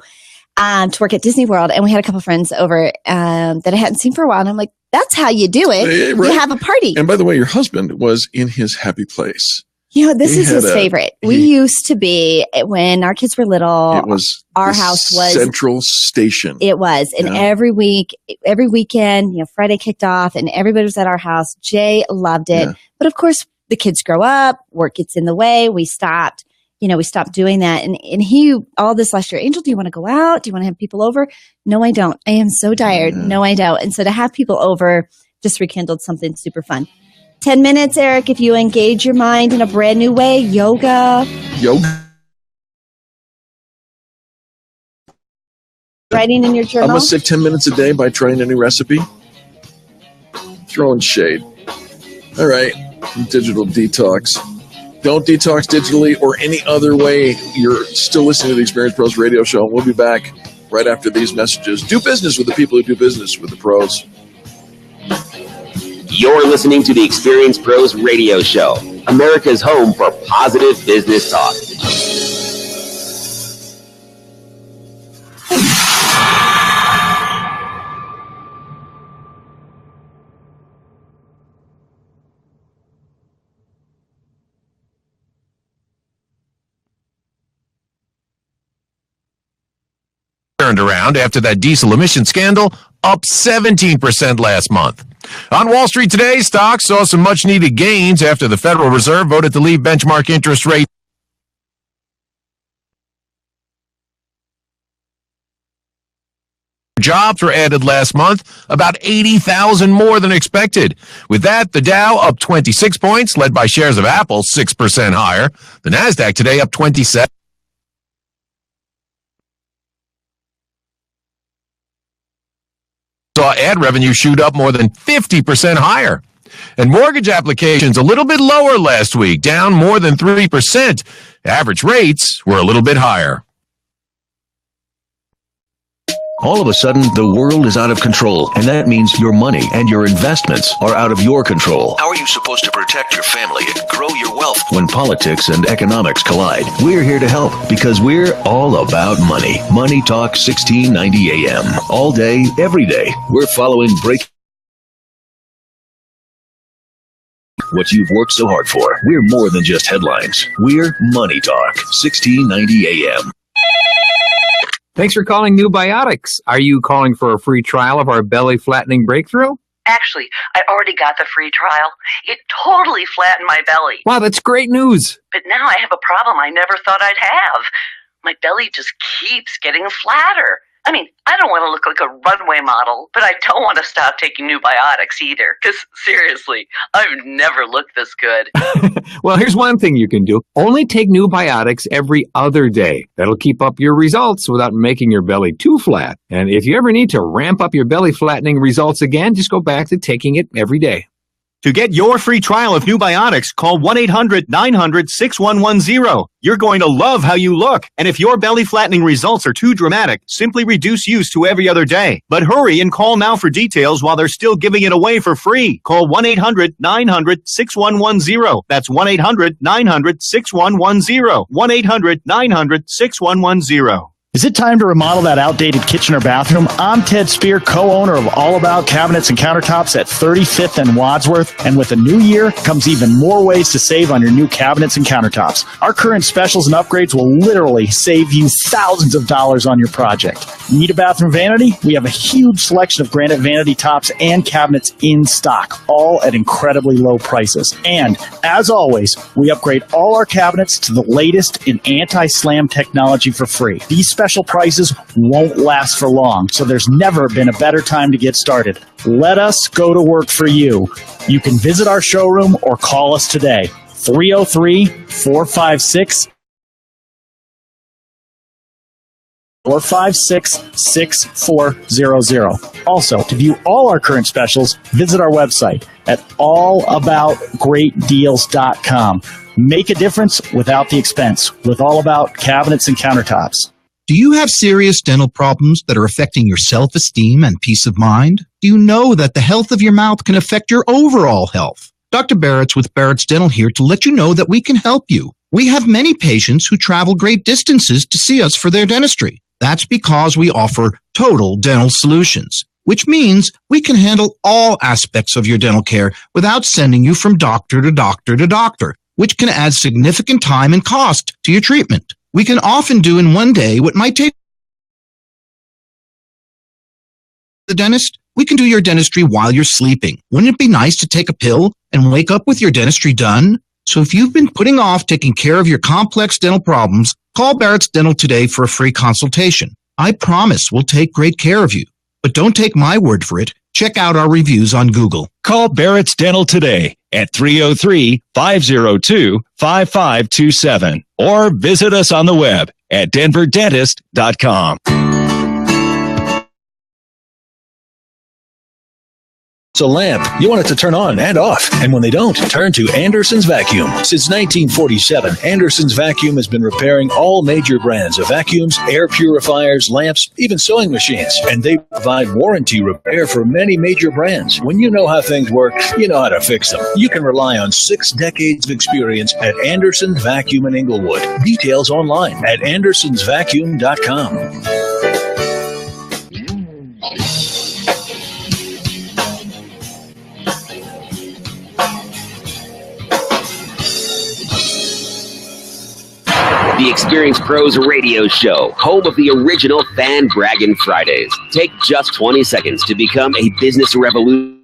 to work at Disney World. And we had a couple friends over that I hadn't seen for a while. And I'm like, that's how you do it. Right. You have a party. And by the way, your husband was in his happy place. This is his favorite. We used to be, when our kids were little, It was our the house was Central Station. It was. And every weekend, Friday kicked off and everybody was at our house. Jay loved it. Yeah. But of course, the kids grow up, work gets in the way. We stopped doing that. And he, all this last year, Angel, do you want to go out? Do you want to have people over? No, I don't. I am so tired. Yeah. No, I don't. And so to have people over just rekindled something super fun. 10 minutes, Eric, if you engage your mind in a brand new way. Yoga. Writing in your journal. I'm going to save 10 minutes a day by trying a new recipe. Throwing shade. All right. Digital detox. Don't detox digitally or any other way. You're still listening to the Experience Pros radio show. We'll be back right after these messages. Do business with the people who do business with the pros. You're listening to the Experience Pros Radio Show, America's home for positive business talk. Turned around after that diesel emission scandal, up 17% last month. On Wall Street today, stocks saw some much-needed gains after the Federal Reserve voted to leave benchmark interest rate. Jobs were added last month, about 80,000 more than expected. With that, the Dow up 26 points, led by shares of Apple 6% higher. The Nasdaq today up 27. Saw ad revenue shoot up more than 50% higher. And mortgage applications a little bit lower last week, down more than 3%. Average rates were a little bit higher. All of a sudden, the world is out of control, and that means your money and your investments are out of your control. How are you supposed to protect your family and grow your wealth when politics and economics collide? We're here to help because we're all about money. Money Talk 1690 AM. All day, every day. We're following what you've worked so hard for. We're more than just headlines. We're Money Talk 1690 AM. Thanks for calling New Biotics. Are you calling for a free trial of our belly flattening breakthrough? Actually, I already got the free trial. It totally flattened my belly. Wow, that's great news. But now I have a problem I never thought I'd have. My belly just keeps getting flatter. I mean, I don't want to look like a runway model, but I don't want to stop taking New Biotics either. Because seriously, I've never looked this good. Well, here's one thing you can do. Only take New Biotics every other day. That'll keep up your results without making your belly too flat. And if you ever need to ramp up your belly flattening results again, just go back to taking it every day. To get your free trial of New Biotics, call 1-800-900-6110. You're going to love how you look. And if your belly flattening results are too dramatic, simply reduce use to every other day. But hurry and call now for details while they're still giving it away for free. Call 1-800-900-6110. That's 1-800-900-6110. 1-800-900-6110. Is it time to remodel that outdated kitchen or bathroom? I'm Ted Spear, co-owner of All About Cabinets and Countertops at 35th and Wadsworth. And with a new year comes even more ways to save on your new cabinets and countertops. Our current specials and upgrades will literally save you thousands of dollars on your project. Need a bathroom vanity? We have a huge selection of granite vanity tops and cabinets in stock, all at incredibly low prices. And as always, we upgrade all our cabinets to the latest in anti-slam technology for free. These special prices won't last for long, so there's never been a better time to get started. Let us go to work for you. You can visit our showroom or call us today. 303-456 or 566400. Also, to view all our current specials, visit our website at allaboutgreatdeals.com. Make a difference without the expense with All About Cabinets and Countertops. Do you have serious dental problems that are affecting your self-esteem and peace of mind? Do you know that the health of your mouth can affect your overall health? Dr. Barrett's with Barrett's Dental here to let you know that we can help you. We have many patients who travel great distances to see us for their dentistry. That's because we offer total dental solutions, which means we can handle all aspects of your dental care without sending you from doctor to doctor to doctor, which can add significant time and cost to your treatment. We can often do in one day what might take the dentist. We can do your dentistry while you're sleeping. Wouldn't it be nice to take a pill and wake up with your dentistry done? So if you've been putting off taking care of your complex dental problems, call Barrett's Dental today for a free consultation. I promise we'll take great care of you. But don't take my word for it. Check out our reviews on Google. Call Barrett's Dental today at 303-502-5527 or visit us on the web at denverdentist.com. a lamp, you want it to turn on and off. And when they don't, turn to Anderson's Vacuum. Since 1947, Anderson's Vacuum has been repairing all major brands of vacuums, air purifiers, lamps, even sewing machines. And they provide warranty repair for many major brands. When you know how things work, you know how to fix them. You can rely on 6 decades of experience at Anderson's Vacuum in Inglewood. Details online at andersonsvacuum.com. The Experience Pros Radio Show, home of the original Fan Braggin' Fridays. Take just 20 seconds to become a business revolution.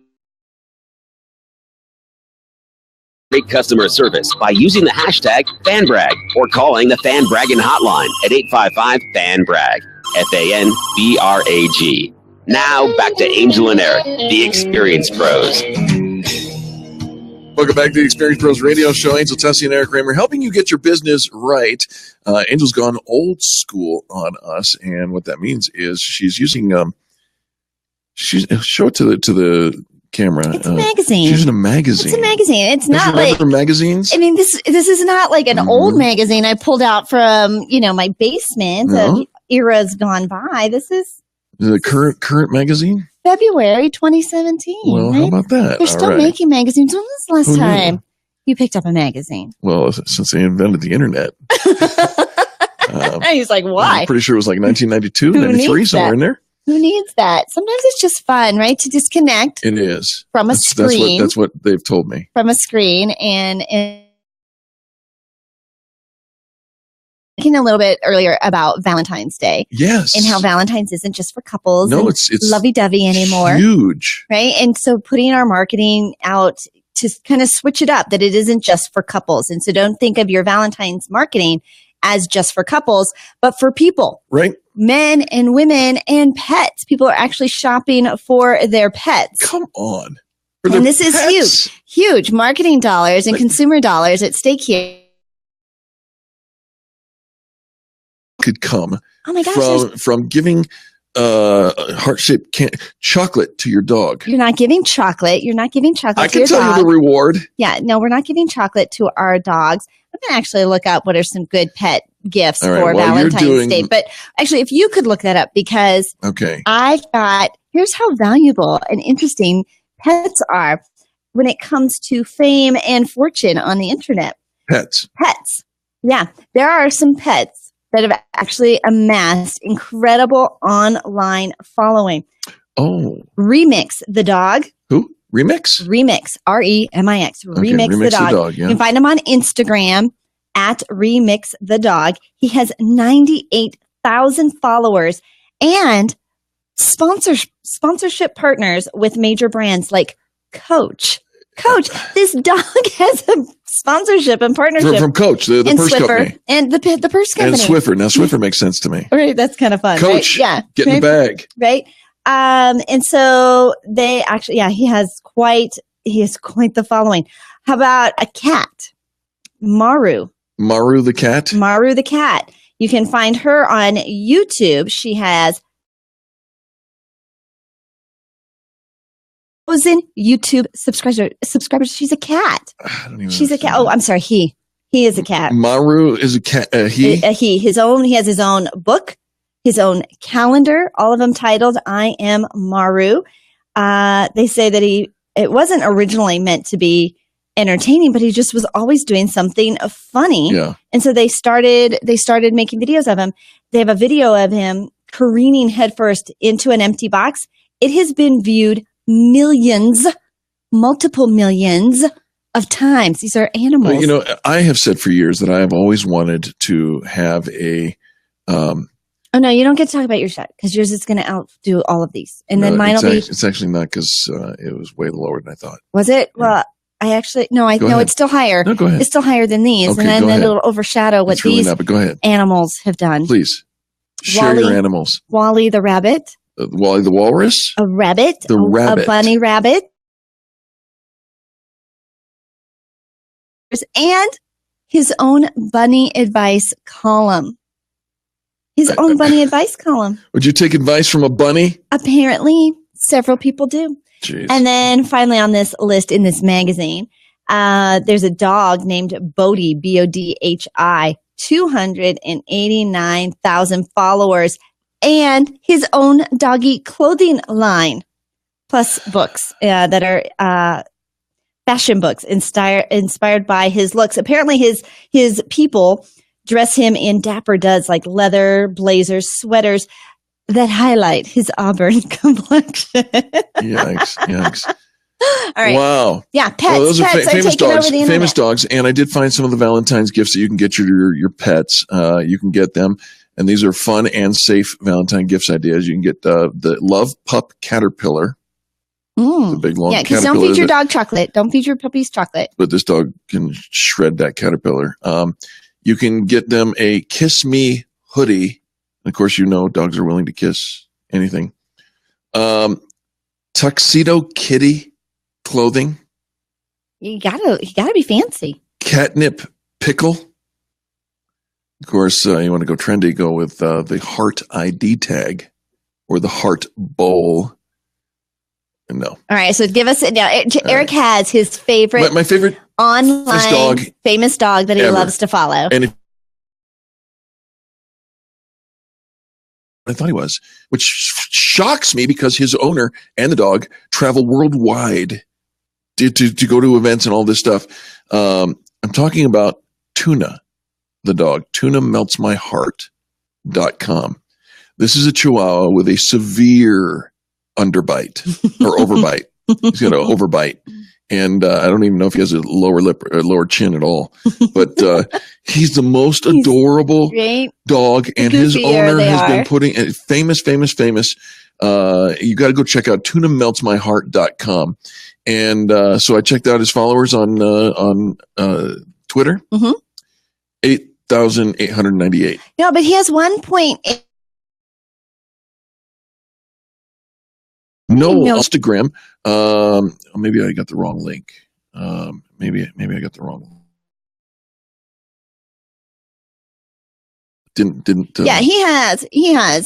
Great customer service by using the hashtag FanBrag or calling the Fan Braggin' hotline at 855-FAN-BRAG, FANBRAG. Now back to Angel and Eric, the Experience Pros. Welcome back to the Experience Pros Radio Show. Angel Tussey and Eric Kramer helping you get your business right. Angel's gone old school on us, and what that means is she's using show it to the camera. It's a magazine. She's using a magazine. It's a magazine. It's not like magazines. I mean, this is not like an old magazine I pulled out from my basement of eras gone by. This is the current magazine. February 2017. Well, right? how about that? They're still making magazines. When was the last time you picked up a magazine? Well, since they invented the internet. He's like, why? I'm pretty sure it was like 1992, 93, somewhere in there. Who needs that? Sometimes it's just fun, right? To disconnect. It is. From a screen. That's what they've told me. From a screen and talking a little bit earlier about Valentine's Day. Yes. And how Valentine's isn't just for couples. No, it's lovey-dovey anymore. Huge. Right? And so putting our marketing out to kind of switch it up, that it isn't just for couples. And so don't think of your Valentine's marketing as just for couples, but for people. Right. Men and women and pets. People are actually shopping for their pets. Come on. And this is huge marketing dollars and consumer dollars at stake here. Could come oh my gosh, from giving heart-shaped chocolate to your dog. You're not giving chocolate. You're not giving chocolate to your dog. I can tell you the reward. Yeah, no, we're not giving chocolate to our dogs. I'm going to actually look up what are some good pet gifts for Valentine's Day. But actually, if you could look that up, because I thought, here's how valuable and interesting pets are when it comes to fame and fortune on the internet. Pets. Yeah, there are some pets that have actually amassed incredible online following. Oh. Remix the dog. Who? Remix? Remix. R-E-M-I-X. Remix the dog. Yeah. You can find him on Instagram at Remix the Dog. He has 98,000 followers and sponsorship partners with major brands like Coach. This dog has a sponsorship and partnership from Coach, the purse Swiffer, company, and the purse company, and Swiffer. Now Swiffer makes sense to me. Right, that's kind of fun. Coach, right? Yeah, get in the bag. Right, and so they actually, he has quite the following. How about a cat, Maru? Maru the cat. Maru the cat. You can find her on YouTube. She has YouTube subscribers. She's a cat. She's a cat. Oh, I'm sorry. He is a cat. Maru is a cat. He has his own book, his own calendar, all of them titled "I Am Maru." They say that it wasn't originally meant to be entertaining, but he just was always doing something funny. Yeah. And so they started making videos of him. They have a video of him careening headfirst into an empty box. It has been viewed multiple millions of times. These are animals. Well, I have said for years that I have always wanted to have a. Oh no, you don't get to talk about your shot because yours is going to outdo all of these, and then mine will be. It's actually not because it was way lower than I thought. Was it? Yeah. Well, I actually no. It's still higher. No, go ahead. It's still higher than these, okay, and then it'll overshadow what really these go ahead. Animals have done. Please share your animals. Wally the rabbit. Wally the walrus? A rabbit. A bunny rabbit. And his own bunny advice column. Would you take advice from a bunny? Apparently, several people do. Jeez. And then finally on this list in this magazine, there's a dog named Bodhi, Bodhi, 289,000 followers, and his own doggy clothing line, plus books that are fashion books inspired by his looks. Apparently his people dress him in dapper duds like leather, blazers, sweaters that highlight his auburn complexion. Yikes. All right. Wow. Yeah, pets. Well, those are famous dogs. Over the Famous dogs. And I did find some of the Valentine's gifts that you can get your pets. You can get them. And these are fun and safe Valentine gifts ideas. You can get the Love Pup Caterpillar. The big long yeah, because don't feed your dog chocolate. Don't feed your puppies chocolate. But this dog can shred that caterpillar. You can get them a Kiss Me hoodie. Of course, dogs are willing to kiss anything. Tuxedo Kitty clothing. You gotta be fancy. Catnip pickle. Of course, you want to go trendy, go with the Heart ID tag or the Heart Bowl. No. All right, so give us Eric has his favorite, my favorite online famous dog that he ever. loves to follow. And I thought he was, which shocks me because his owner and the dog travel worldwide to go to events and all this stuff. I'm talking about Tuna, the dog. TunaMeltsMyHeart.com. This is a Chihuahua with a severe underbite or overbite. He's got an overbite. And I don't even know if he has a lower lip or lower chin at all. But he's the most adorable dog. And his owner has been putting famous. You got to go check out TunaMeltsMyHeart.com. And so I checked out his followers on Twitter. 8,898. No, but he has 1.8. No Instagram. Maybe I got the wrong link. Maybe I got the wrong. Didn't. Yeah, he has.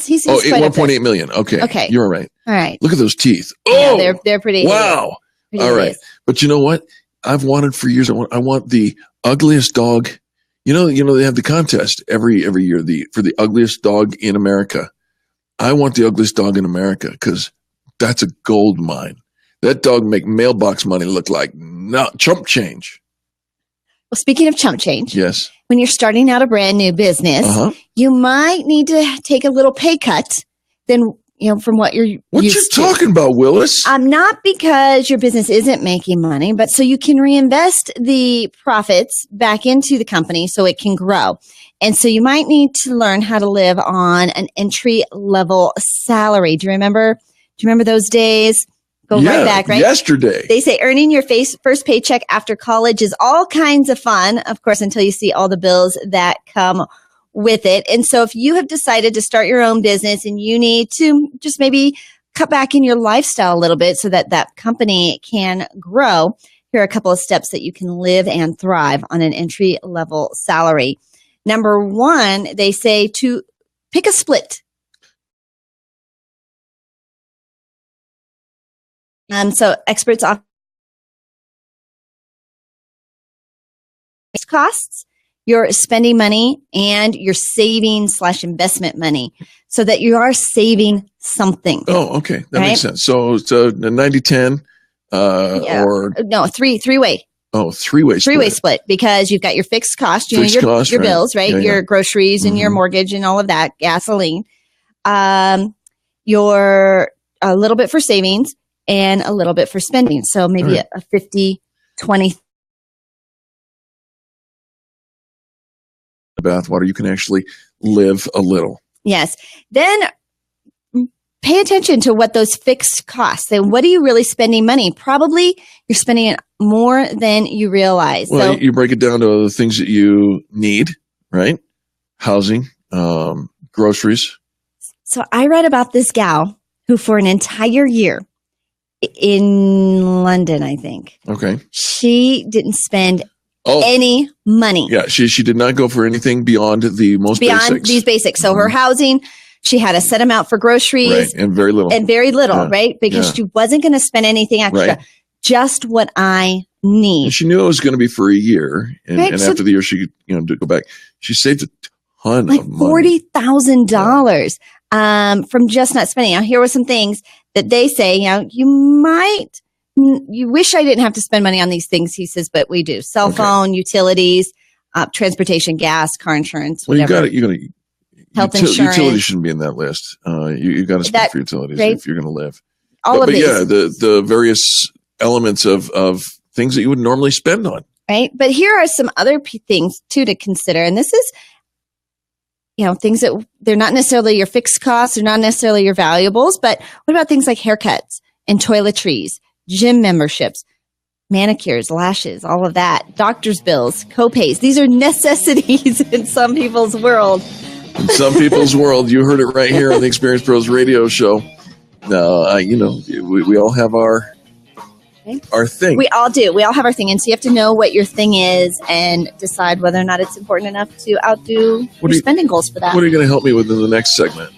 He's quite 1.8 million. Okay. You're right. All right. Look at those teeth. Yeah, they're pretty. Wow. Pretty All right. hideous. But you know what? I've wanted for years. I want the ugliest dog. They have the contest every year for the ugliest dog in America. I want the ugliest dog in America because that's a gold mine. That dog make mailbox money look like chump change. Well, speaking of chump change, yes. When you're starting out a brand new business, you might need to take a little pay cut than from what you're What you talking about, Willis? Not because your business isn't making money, but so you can reinvest the profits back into the company so it can grow. And so you might need to learn how to live on an entry level salary. Do you remember those days? Go right back, right? Yesterday. They say earning your first paycheck after college is all kinds of fun, of course, until you see all the bills that come with it. And so if you have decided to start your own business and you need to just maybe cut back in your lifestyle a little bit so that that company can grow, here are a couple of steps that you can live and thrive on an entry level salary. Number one, they say to pick a split. So experts offer costs, you're spending money, and you're saving / investment money so that you are saving something. Oh, okay. That makes sense. So it's a 90-10 or no, three-way. Oh, three-way split. Three-way split because you've got your fixed cost, your bills, right? Yeah, your groceries and your mortgage and all of that, gasoline. Your a little bit for savings and a little bit for spending. So maybe a 50-20. Bathwater, you can actually live a little. Yes. Then pay attention to what those fixed costs. And what are you really spending money? Probably you're spending it more than you realize. Well, you break it down to the things that you need, right? Housing, groceries. So I read about this gal who for an entire year in London, I think. Okay. She didn't spend any money. Yeah, she did not go for anything beyond the most beyond basics. these basics. So her housing, She had a set amount for groceries. Right. And very little. Yeah. Right? Because she wasn't going to spend anything extra. Right. Just what I need. And she knew it was going to be for a year. And, Right, and so- after the year, she could go back. She saved a ton Like of money. $40,000 from just not spending. Now, here were some things that they say, you wish I didn't have to spend money on these things, he says, but we do. Cell phone, utilities, transportation, gas, car insurance, Well, whatever. you got to, Health insurance. Utilities shouldn't be in that list. You got to spend for utilities right? if you're going to live. All of but these. yeah, the various elements of things that you would normally spend on. Right. But here are some other things too to consider. And this is, things that they're not necessarily your fixed costs, they're not necessarily your valuables, but what about things like haircuts and toiletries, gym memberships, manicures, lashes, all of that, doctor's bills, copays. These are necessities in some people's world. In some people's world, you heard it right here on the Experience Pros radio show. We all have our thing. We all do. We all have our thing. And so you have to know what your thing is and decide whether or not it's important enough to outdo your spending goals for that. What are you going to help me with in the next segment?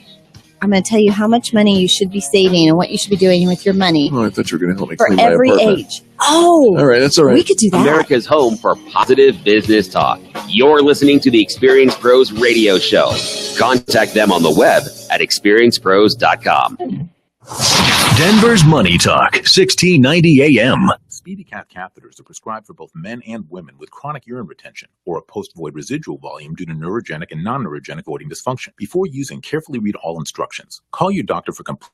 I'm going to tell you how much money you should be saving and what you should be doing with your money Oh, I thought you were going to help me for clean every my apartment. age. Oh, All right, that's all right. We could do that. America's home for positive business talk. You're listening to the Experience Pros radio show. Contact them on the web at experiencepros.com. Denver's Money Talk, 1690 AM. SpeedyCath catheters are prescribed for both men and women with chronic urine retention or a post-void residual volume due to neurogenic and non-neurogenic voiding dysfunction. Before using, carefully read all instructions. Call your doctor for complete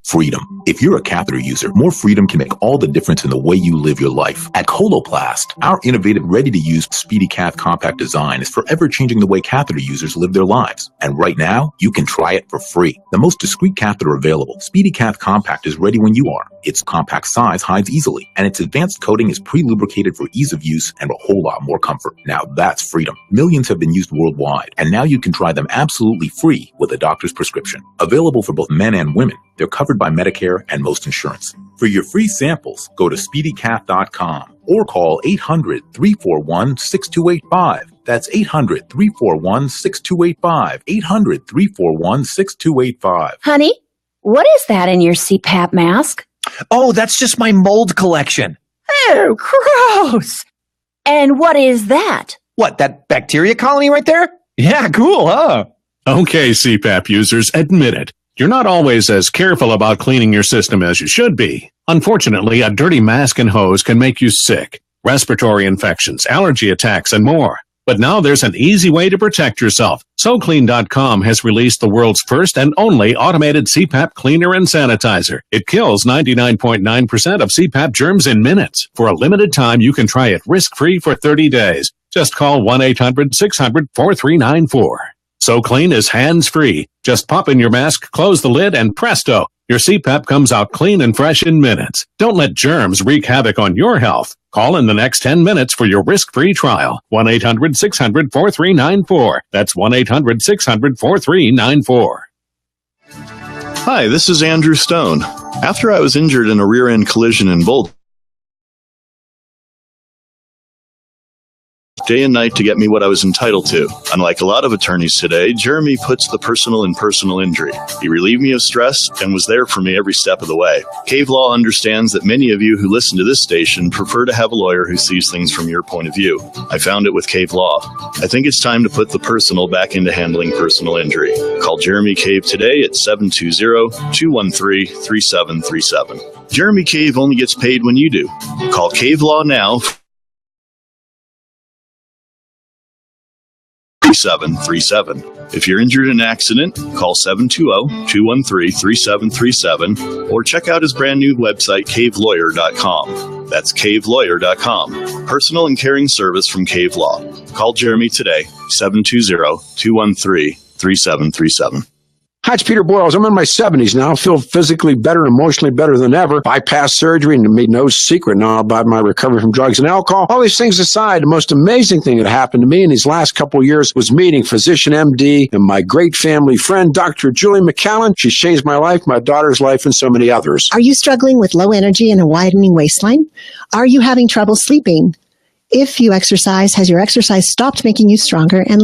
freedom. If you're a catheter user, more freedom can make all the difference in the way you live your life. At Coloplast, our innovative, ready-to-use SpeedyCath compact design is forever changing the way catheter users live their lives. And right now, you can try it for free. The most discreet catheter available, SpeedyCath Compact, is ready when you are. Its compact size hides easily, and its advanced coating is pre-lubricated for ease of use and a whole lot more comfort. Now that's freedom. Millions have been used worldwide, and now you can try them absolutely free with a doctor's prescription. Available for both men and women, they're covered by Medicare and most insurance. For your free samples, go to SpeedyCath.com or call 800-341-6285. That's 800-341-6285. 800-341-6285. Honey, what is that in your CPAP mask? Oh, that's just my mold collection. Oh, gross. And what is that? What, that bacteria colony right there? Yeah, cool, huh? Okay, CPAP users, admit it. You're not always as careful about cleaning your system as you should be. Unfortunately, a dirty mask and hose can make you sick. Respiratory infections, allergy attacks, and more. But now there's an easy way to protect yourself. SoClean.com has released the world's first and only automated CPAP cleaner and sanitizer. It kills 99.9% of CPAP germs in minutes. For a limited time, you can try it risk-free for 30 days. Just call 1-800-600-4394. SoClean is hands-free. Just pop in your mask, close the lid, and presto, your CPAP comes out clean and fresh in minutes. Don't let germs wreak havoc on your health. Call in the next 10 minutes for your risk-free trial. 1-800-600-4394. That's 1-800-600-4394. Hi, this is Andrew Stone. After I was injured in a rear-end collision in Boulder, day and night to get me what I was entitled to. Unlike a lot of attorneys today, Jeremy puts the personal in personal injury. He relieved me of stress and was there for me every step of the way. Cave Law understands that many of you who listen to this station prefer to have a lawyer who sees things from your point of view. I found it with Cave Law. I think it's time to put the personal back into handling personal injury. Call Jeremy Cave today at 720-213-3737. Jeremy Cave only gets paid when you do. Call Cave Law now. 3737. If you're injured in an accident, call 720-213-3737 or check out his brand new website, cavelawyer.com. That's cavelawyer.com. Personal and caring service from Cave Law. Call Jeremy today, 720-213-3737. Hi, it's Peter Boyles. I'm in my 70s now. I feel physically better, emotionally better than ever. Bypass surgery, and made no secret now about my recovery from drugs and alcohol. All these things aside, the most amazing thing that happened to me in these last couple of years was meeting physician MD and my great family friend, Dr. Julie McCallan. She's changed my life, my daughter's life, and so many others. Are you struggling with low energy and a widening waistline? Are you having trouble sleeping? If you exercise, has your exercise stopped making you stronger and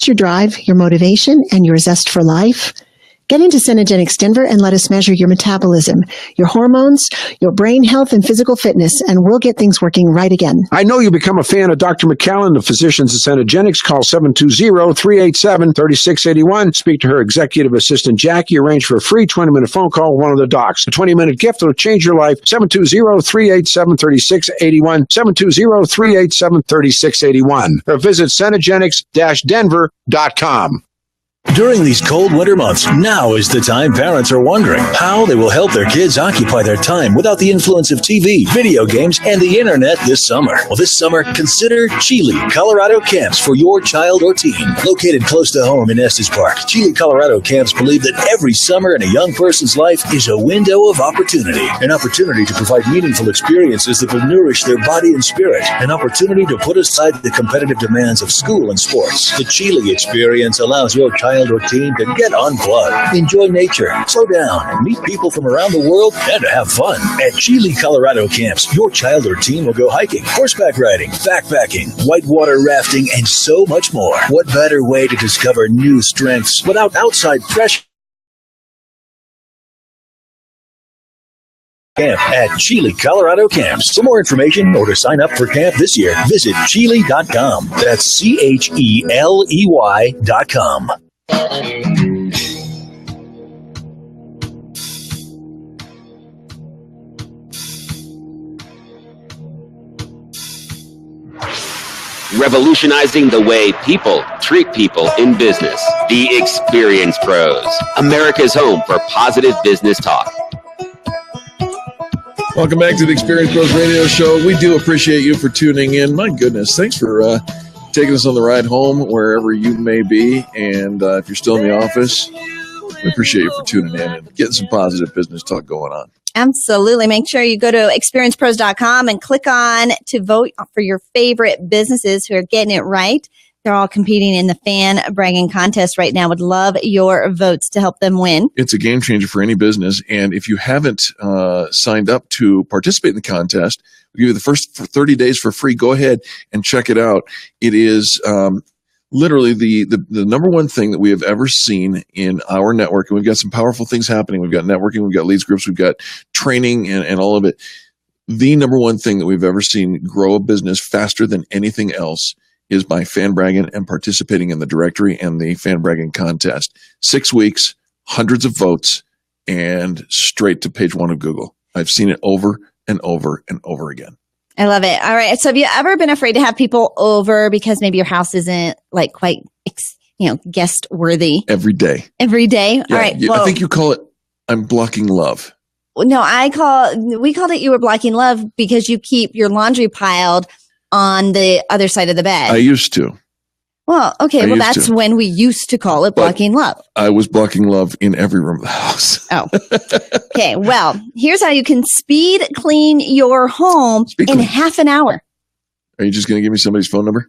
your drive, your motivation, and your zest for life? Get into Cenegenics Denver and let us measure your metabolism, your hormones, your brain health, and physical fitness, and we'll get things working right again. I know you become a fan of Dr. McCallum, the physicians at Cenegenics. Call 720-387-3681. Speak to her executive assistant, Jackie. Arrange for a free 20-minute phone call with one of the docs. A 20-minute gift that will change your life. 720-387-3681. 720-387-3681. Or visit Cenegenics-Denver.com. During these cold winter months, now is the time parents are wondering how they will help their kids occupy their time without the influence of TV, video games, and the internet this summer. Well, this summer, consider Chile, Colorado camps for your child or teen. Located close to home in Estes Park, Chile, Colorado camps believe that every summer in a young person's life is a window of opportunity. An opportunity to provide meaningful experiences that will nourish their body and spirit. An opportunity to put aside the competitive demands of school and sports. The Chile experience allows your child or teen to get unplugged, enjoy nature, slow down, meet people from around the world, and have fun. At Chile, Colorado camps, your child or teen will go hiking, horseback riding, backpacking, whitewater rafting, and so much more. What better way to discover new strengths without outside pressure? Camp at Chile, Colorado camps. For more information or to sign up for camp this year, visit Chile.com. That's CHELEY.com. Revolutionizing the way people treat people in business. The Experience Pros, America's home for positive business talk. Welcome back to the Experience Pros Radio Show. We do appreciate you for tuning in. My goodness, thanks for taking us on the ride home wherever you may be. And if you're still in the office, we appreciate you for tuning in and getting some positive business talk going on. Absolutely. Make sure you go to experiencepros.com and click on to vote for your favorite businesses who are getting it right. They're all competing in the fan bragging contest right now. Would love your votes to help them win. It's a game changer for any business. And if you haven't signed up to participate in the contest, we'll give you the first 30 days for free. Go ahead and check it out. It is literally the number one thing that we have ever seen in our network. And we've got some powerful things happening. We've got networking, we've got leads groups, we've got training and all of it. The number one thing that we've ever seen grow a business faster than anything else is by fan bragging and participating in the directory and the fan bragging contest. 6 weeks, hundreds of votes, and straight to page one of Google. I've seen it over and over and over again. I love it. All right. So have you ever been afraid to have people over because maybe your house isn't like quite, guest worthy? Every day. Every day? Yeah, all right. Yeah, I think you call it, I'm blocking love. No, we called it you were blocking love because you keep your laundry piled on the other side of the bed. I used to. Well, okay. Well, that's when we used to call it blocking love. I was blocking love in every room of the house. Oh. Okay. Well, here's how you can speed clean your home in half an hour. Are you just going to give me somebody's phone number?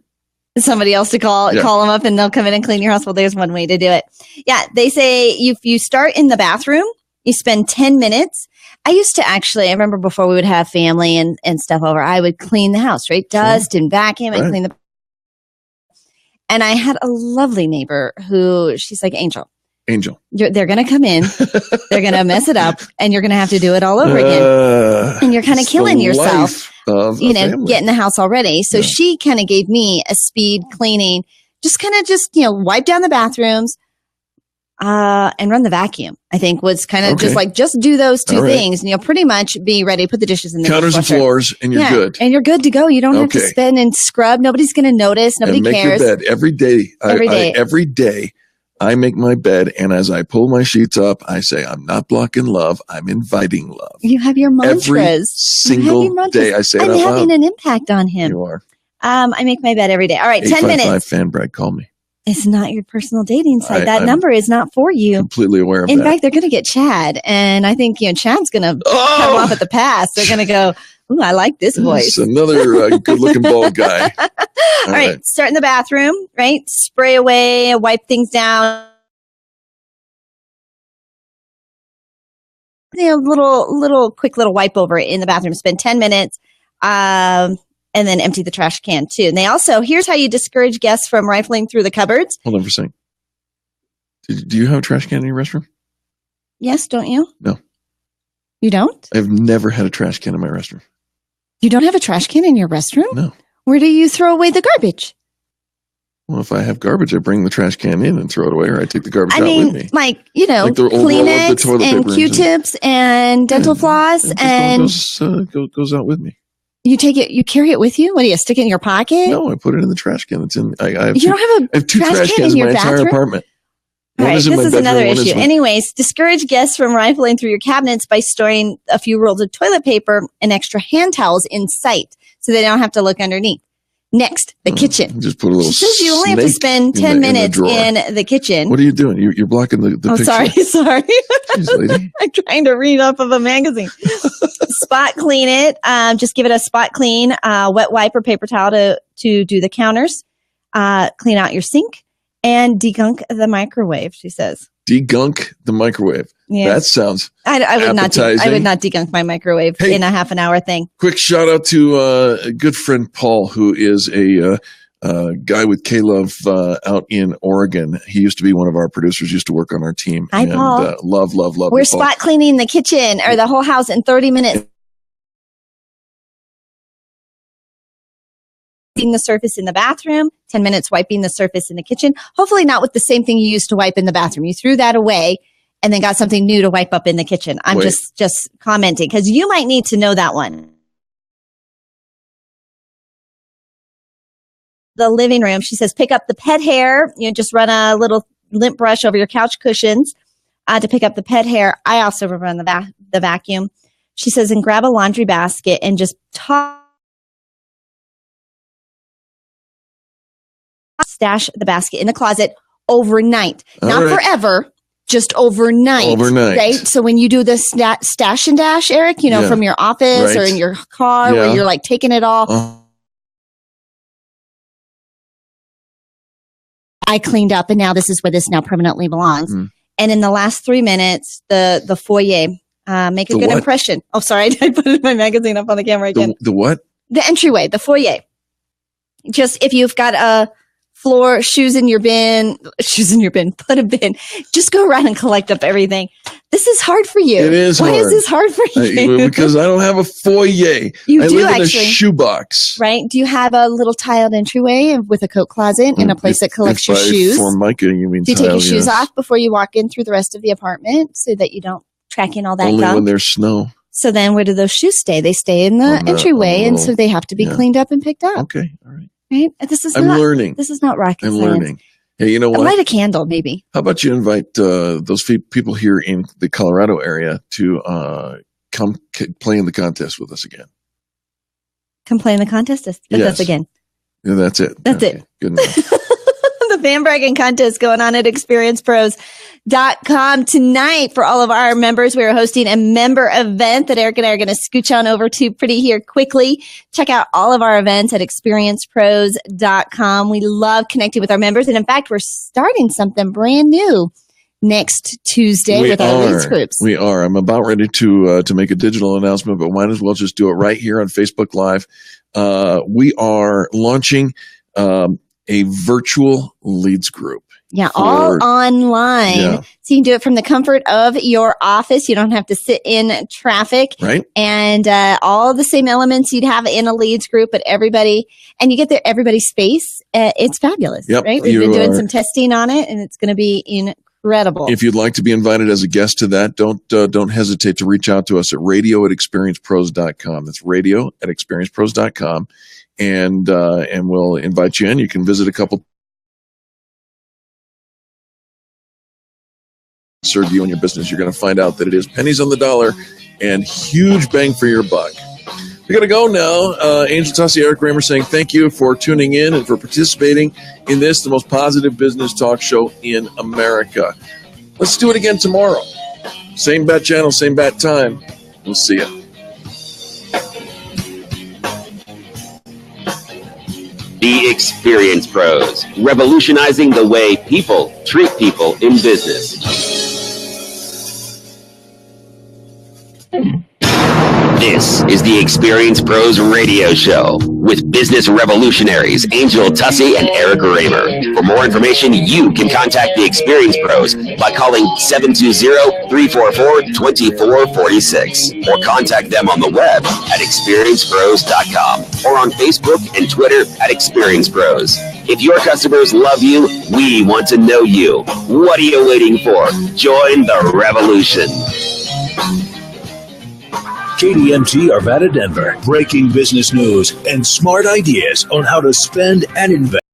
Somebody else to call them up and they'll come in and clean your house. Well, there's one way to do it. Yeah. They say if you start in the bathroom, you spend 10 minutes. I used to I remember before we would have family and stuff over, I would clean the house, right? Dust and vacuum and clean and I had a lovely neighbor who, she's like, Angel. They're going to come in, they're going to mess it up, and you're going to have to do it all over again. And you're kind of killing yourself, getting the house already. So she kind of gave me a speed cleaning, just wipe down the bathrooms, and run the vacuum, I think was kind of just do those two things and you'll pretty much be ready to put the dishes in the counters and floors and you're good. And you're good to go. You don't have to spin and scrub. Nobody's going to notice. Nobody cares. Make your bed every day. Every day I make my bed. And as I pull my sheets up, I say, I'm not blocking love. I'm inviting love. You have your mantras. Every single day I say it out loud. I'm having an impact on him. You are. I make my bed every day. All right. 10 minutes. Fan Bragg, call me. It's not your personal dating site. That number is not for you. Completely aware of that. In fact, they're going to get Chad. And I think, Chad's going to come off at the pass. They're going to go, ooh, I like this voice. Another good-looking bald guy. All right. Start in the bathroom, right? Spray away, wipe things down. Little quick wipe over in the bathroom. Spend 10 minutes. And and then empty the trash can too. And they also, here's how you discourage guests from rifling through the cupboards. Hold on for a second. Do you have a trash can in your restroom? Yes, don't you? No. You don't? I've never had a trash can in my restroom. You don't have a trash can in your restroom? No. Where do you throw away the garbage? Well, if I have garbage, I bring the trash can in and throw it away, or I take the garbage out with me. Like, you know, Like the old roll of the Kleenex toilet and paper Q-tips and dental floss, and goes out with me. you take it, you carry it with you? What do you stick it in your pocket? No, I put it in the trash can. It's in. I have You don't have I have two trash cans in my entire apartment. All One right, is in this my is bedroom, another one is issue. my- Anyways, discourage guests from rifling through your cabinets by storing a few rolls of toilet paper and extra hand towels in sight so they don't have to look underneath. Next, the kitchen. Just put a little. She says you only have to snake spend in 10 the minutes drawer. in the kitchen. What are you doing? You're blocking the Oh, picture. sorry. Jeez, lady. I'm trying to read off of a magazine. Spot clean it. Just give it a spot clean, wet wipe or paper towel to do the counters. Clean out your sink and degunk the microwave, she says. Degunk the microwave. Yes. That sounds I would not. I appetizing. would not degunk my microwave in a half an hour thing. Quick shout out to a good friend Paul, who is a guy with K-Love out in Oregon. He used to be one of our producers, used to work on our team. Hi, Paul. Love We're you, Paul. spot cleaning the kitchen or the whole house in 30 minutes. Wiping the surface in the bathroom, 10 minutes wiping the surface in the kitchen. Hopefully not with the same thing you used to wipe in the bathroom. You threw that away and then got something new to wipe up in the kitchen. I'm Wait. just commenting because you might need to know that one. The living room, she says, pick up the pet hair. You know, just run a little lint brush over your couch cushions to pick up the pet hair. I also run the vacuum. She says, and grab a laundry basket and just stash the basket in the closet overnight. All Not right. forever, just overnight. Overnight. Right? So when you do the stash and dash, Eric, you know, Yeah. from your office or Right. in your car Yeah. where you're like taking it all. I cleaned up and now this is where this now permanently belongs. Mm. And in the last 3 minutes, the foyer, make a The good what? impression. Oh, sorry. I put my magazine up on the camera again. The what? The entryway, the foyer. Just if you've got a floor, shoes in your bin, put a bin. Just go around and collect up everything. This is hard for you. It is Why hard. is this hard for you? Because I don't have a foyer. You I do live in a actually. shoebox. Right? Do you have a little tiled entryway with a coat closet and a place that collects your shoes? For Micah, you mean Do you take your tile, shoes yes. off before you walk in through the rest of the apartment so that you don't track in all that Only gunk? when there's snow. So then where do those shoes stay? They stay in the On the entryway, and little- so they have to be yeah. cleaned up and picked up. Okay, all right. Right? This is I'm not, learning. This is not rocket I'm science. learning. Hey, you know what? Light a candle, maybe. How about you invite those people here in the Colorado area to come play in the contest with us again? Come play in the contest with Yes. us again. Yeah, that's it. That's Okay, good enough. The fan bragging contest going on at experiencepros.com tonight for all of our members. We are hosting a member event that Eric and I are going to scooch on over to pretty here quickly. Check out all of our events at experiencepros.com. We love connecting with our members. And in fact, we're starting something brand new next Tuesday with our leads groups. We are. I'm about ready to make a digital announcement, but might as well just do it right here on Facebook Live. We are launching a virtual leads group. Yeah, all online. Yeah. So you can do it from the comfort of your office. You don't have to sit in traffic. Right. And all the same elements you'd have in a leads group, but everybody, and you get everybody's space. It's fabulous, Yep, right? We've you been doing are- some testing on it, and it's going to be incredible. If you'd like to be invited as a guest to that, don't hesitate to reach out to us at radio@experiencepros.com. That's radio@experiencepros.com. And we'll invite you in. You can visit a couple, serve you and your business. You're going to find out that it is pennies on the dollar and huge bang for your buck. We got to go now. Angel Tossi, Eric Kramer saying thank you for tuning in and for participating in this, the most positive business talk show in America. Let's do it again tomorrow. Same bat channel, same bat time. We'll see you. The Experience Pros, revolutionizing the way people treat people in business. This is the Experience Pros Radio Show. with business revolutionaries Angel Tussey and Eric Raymer. For more information, you can contact the Experience Pros by calling 720-344-2446 or contact them on the web at experiencepros.com or on Facebook and Twitter at Experience Pros. If your customers love you, we want to know you. What are you waiting for? Join the revolution. KDMT Arvada Denver, breaking business news and smart ideas on how to spend and invest.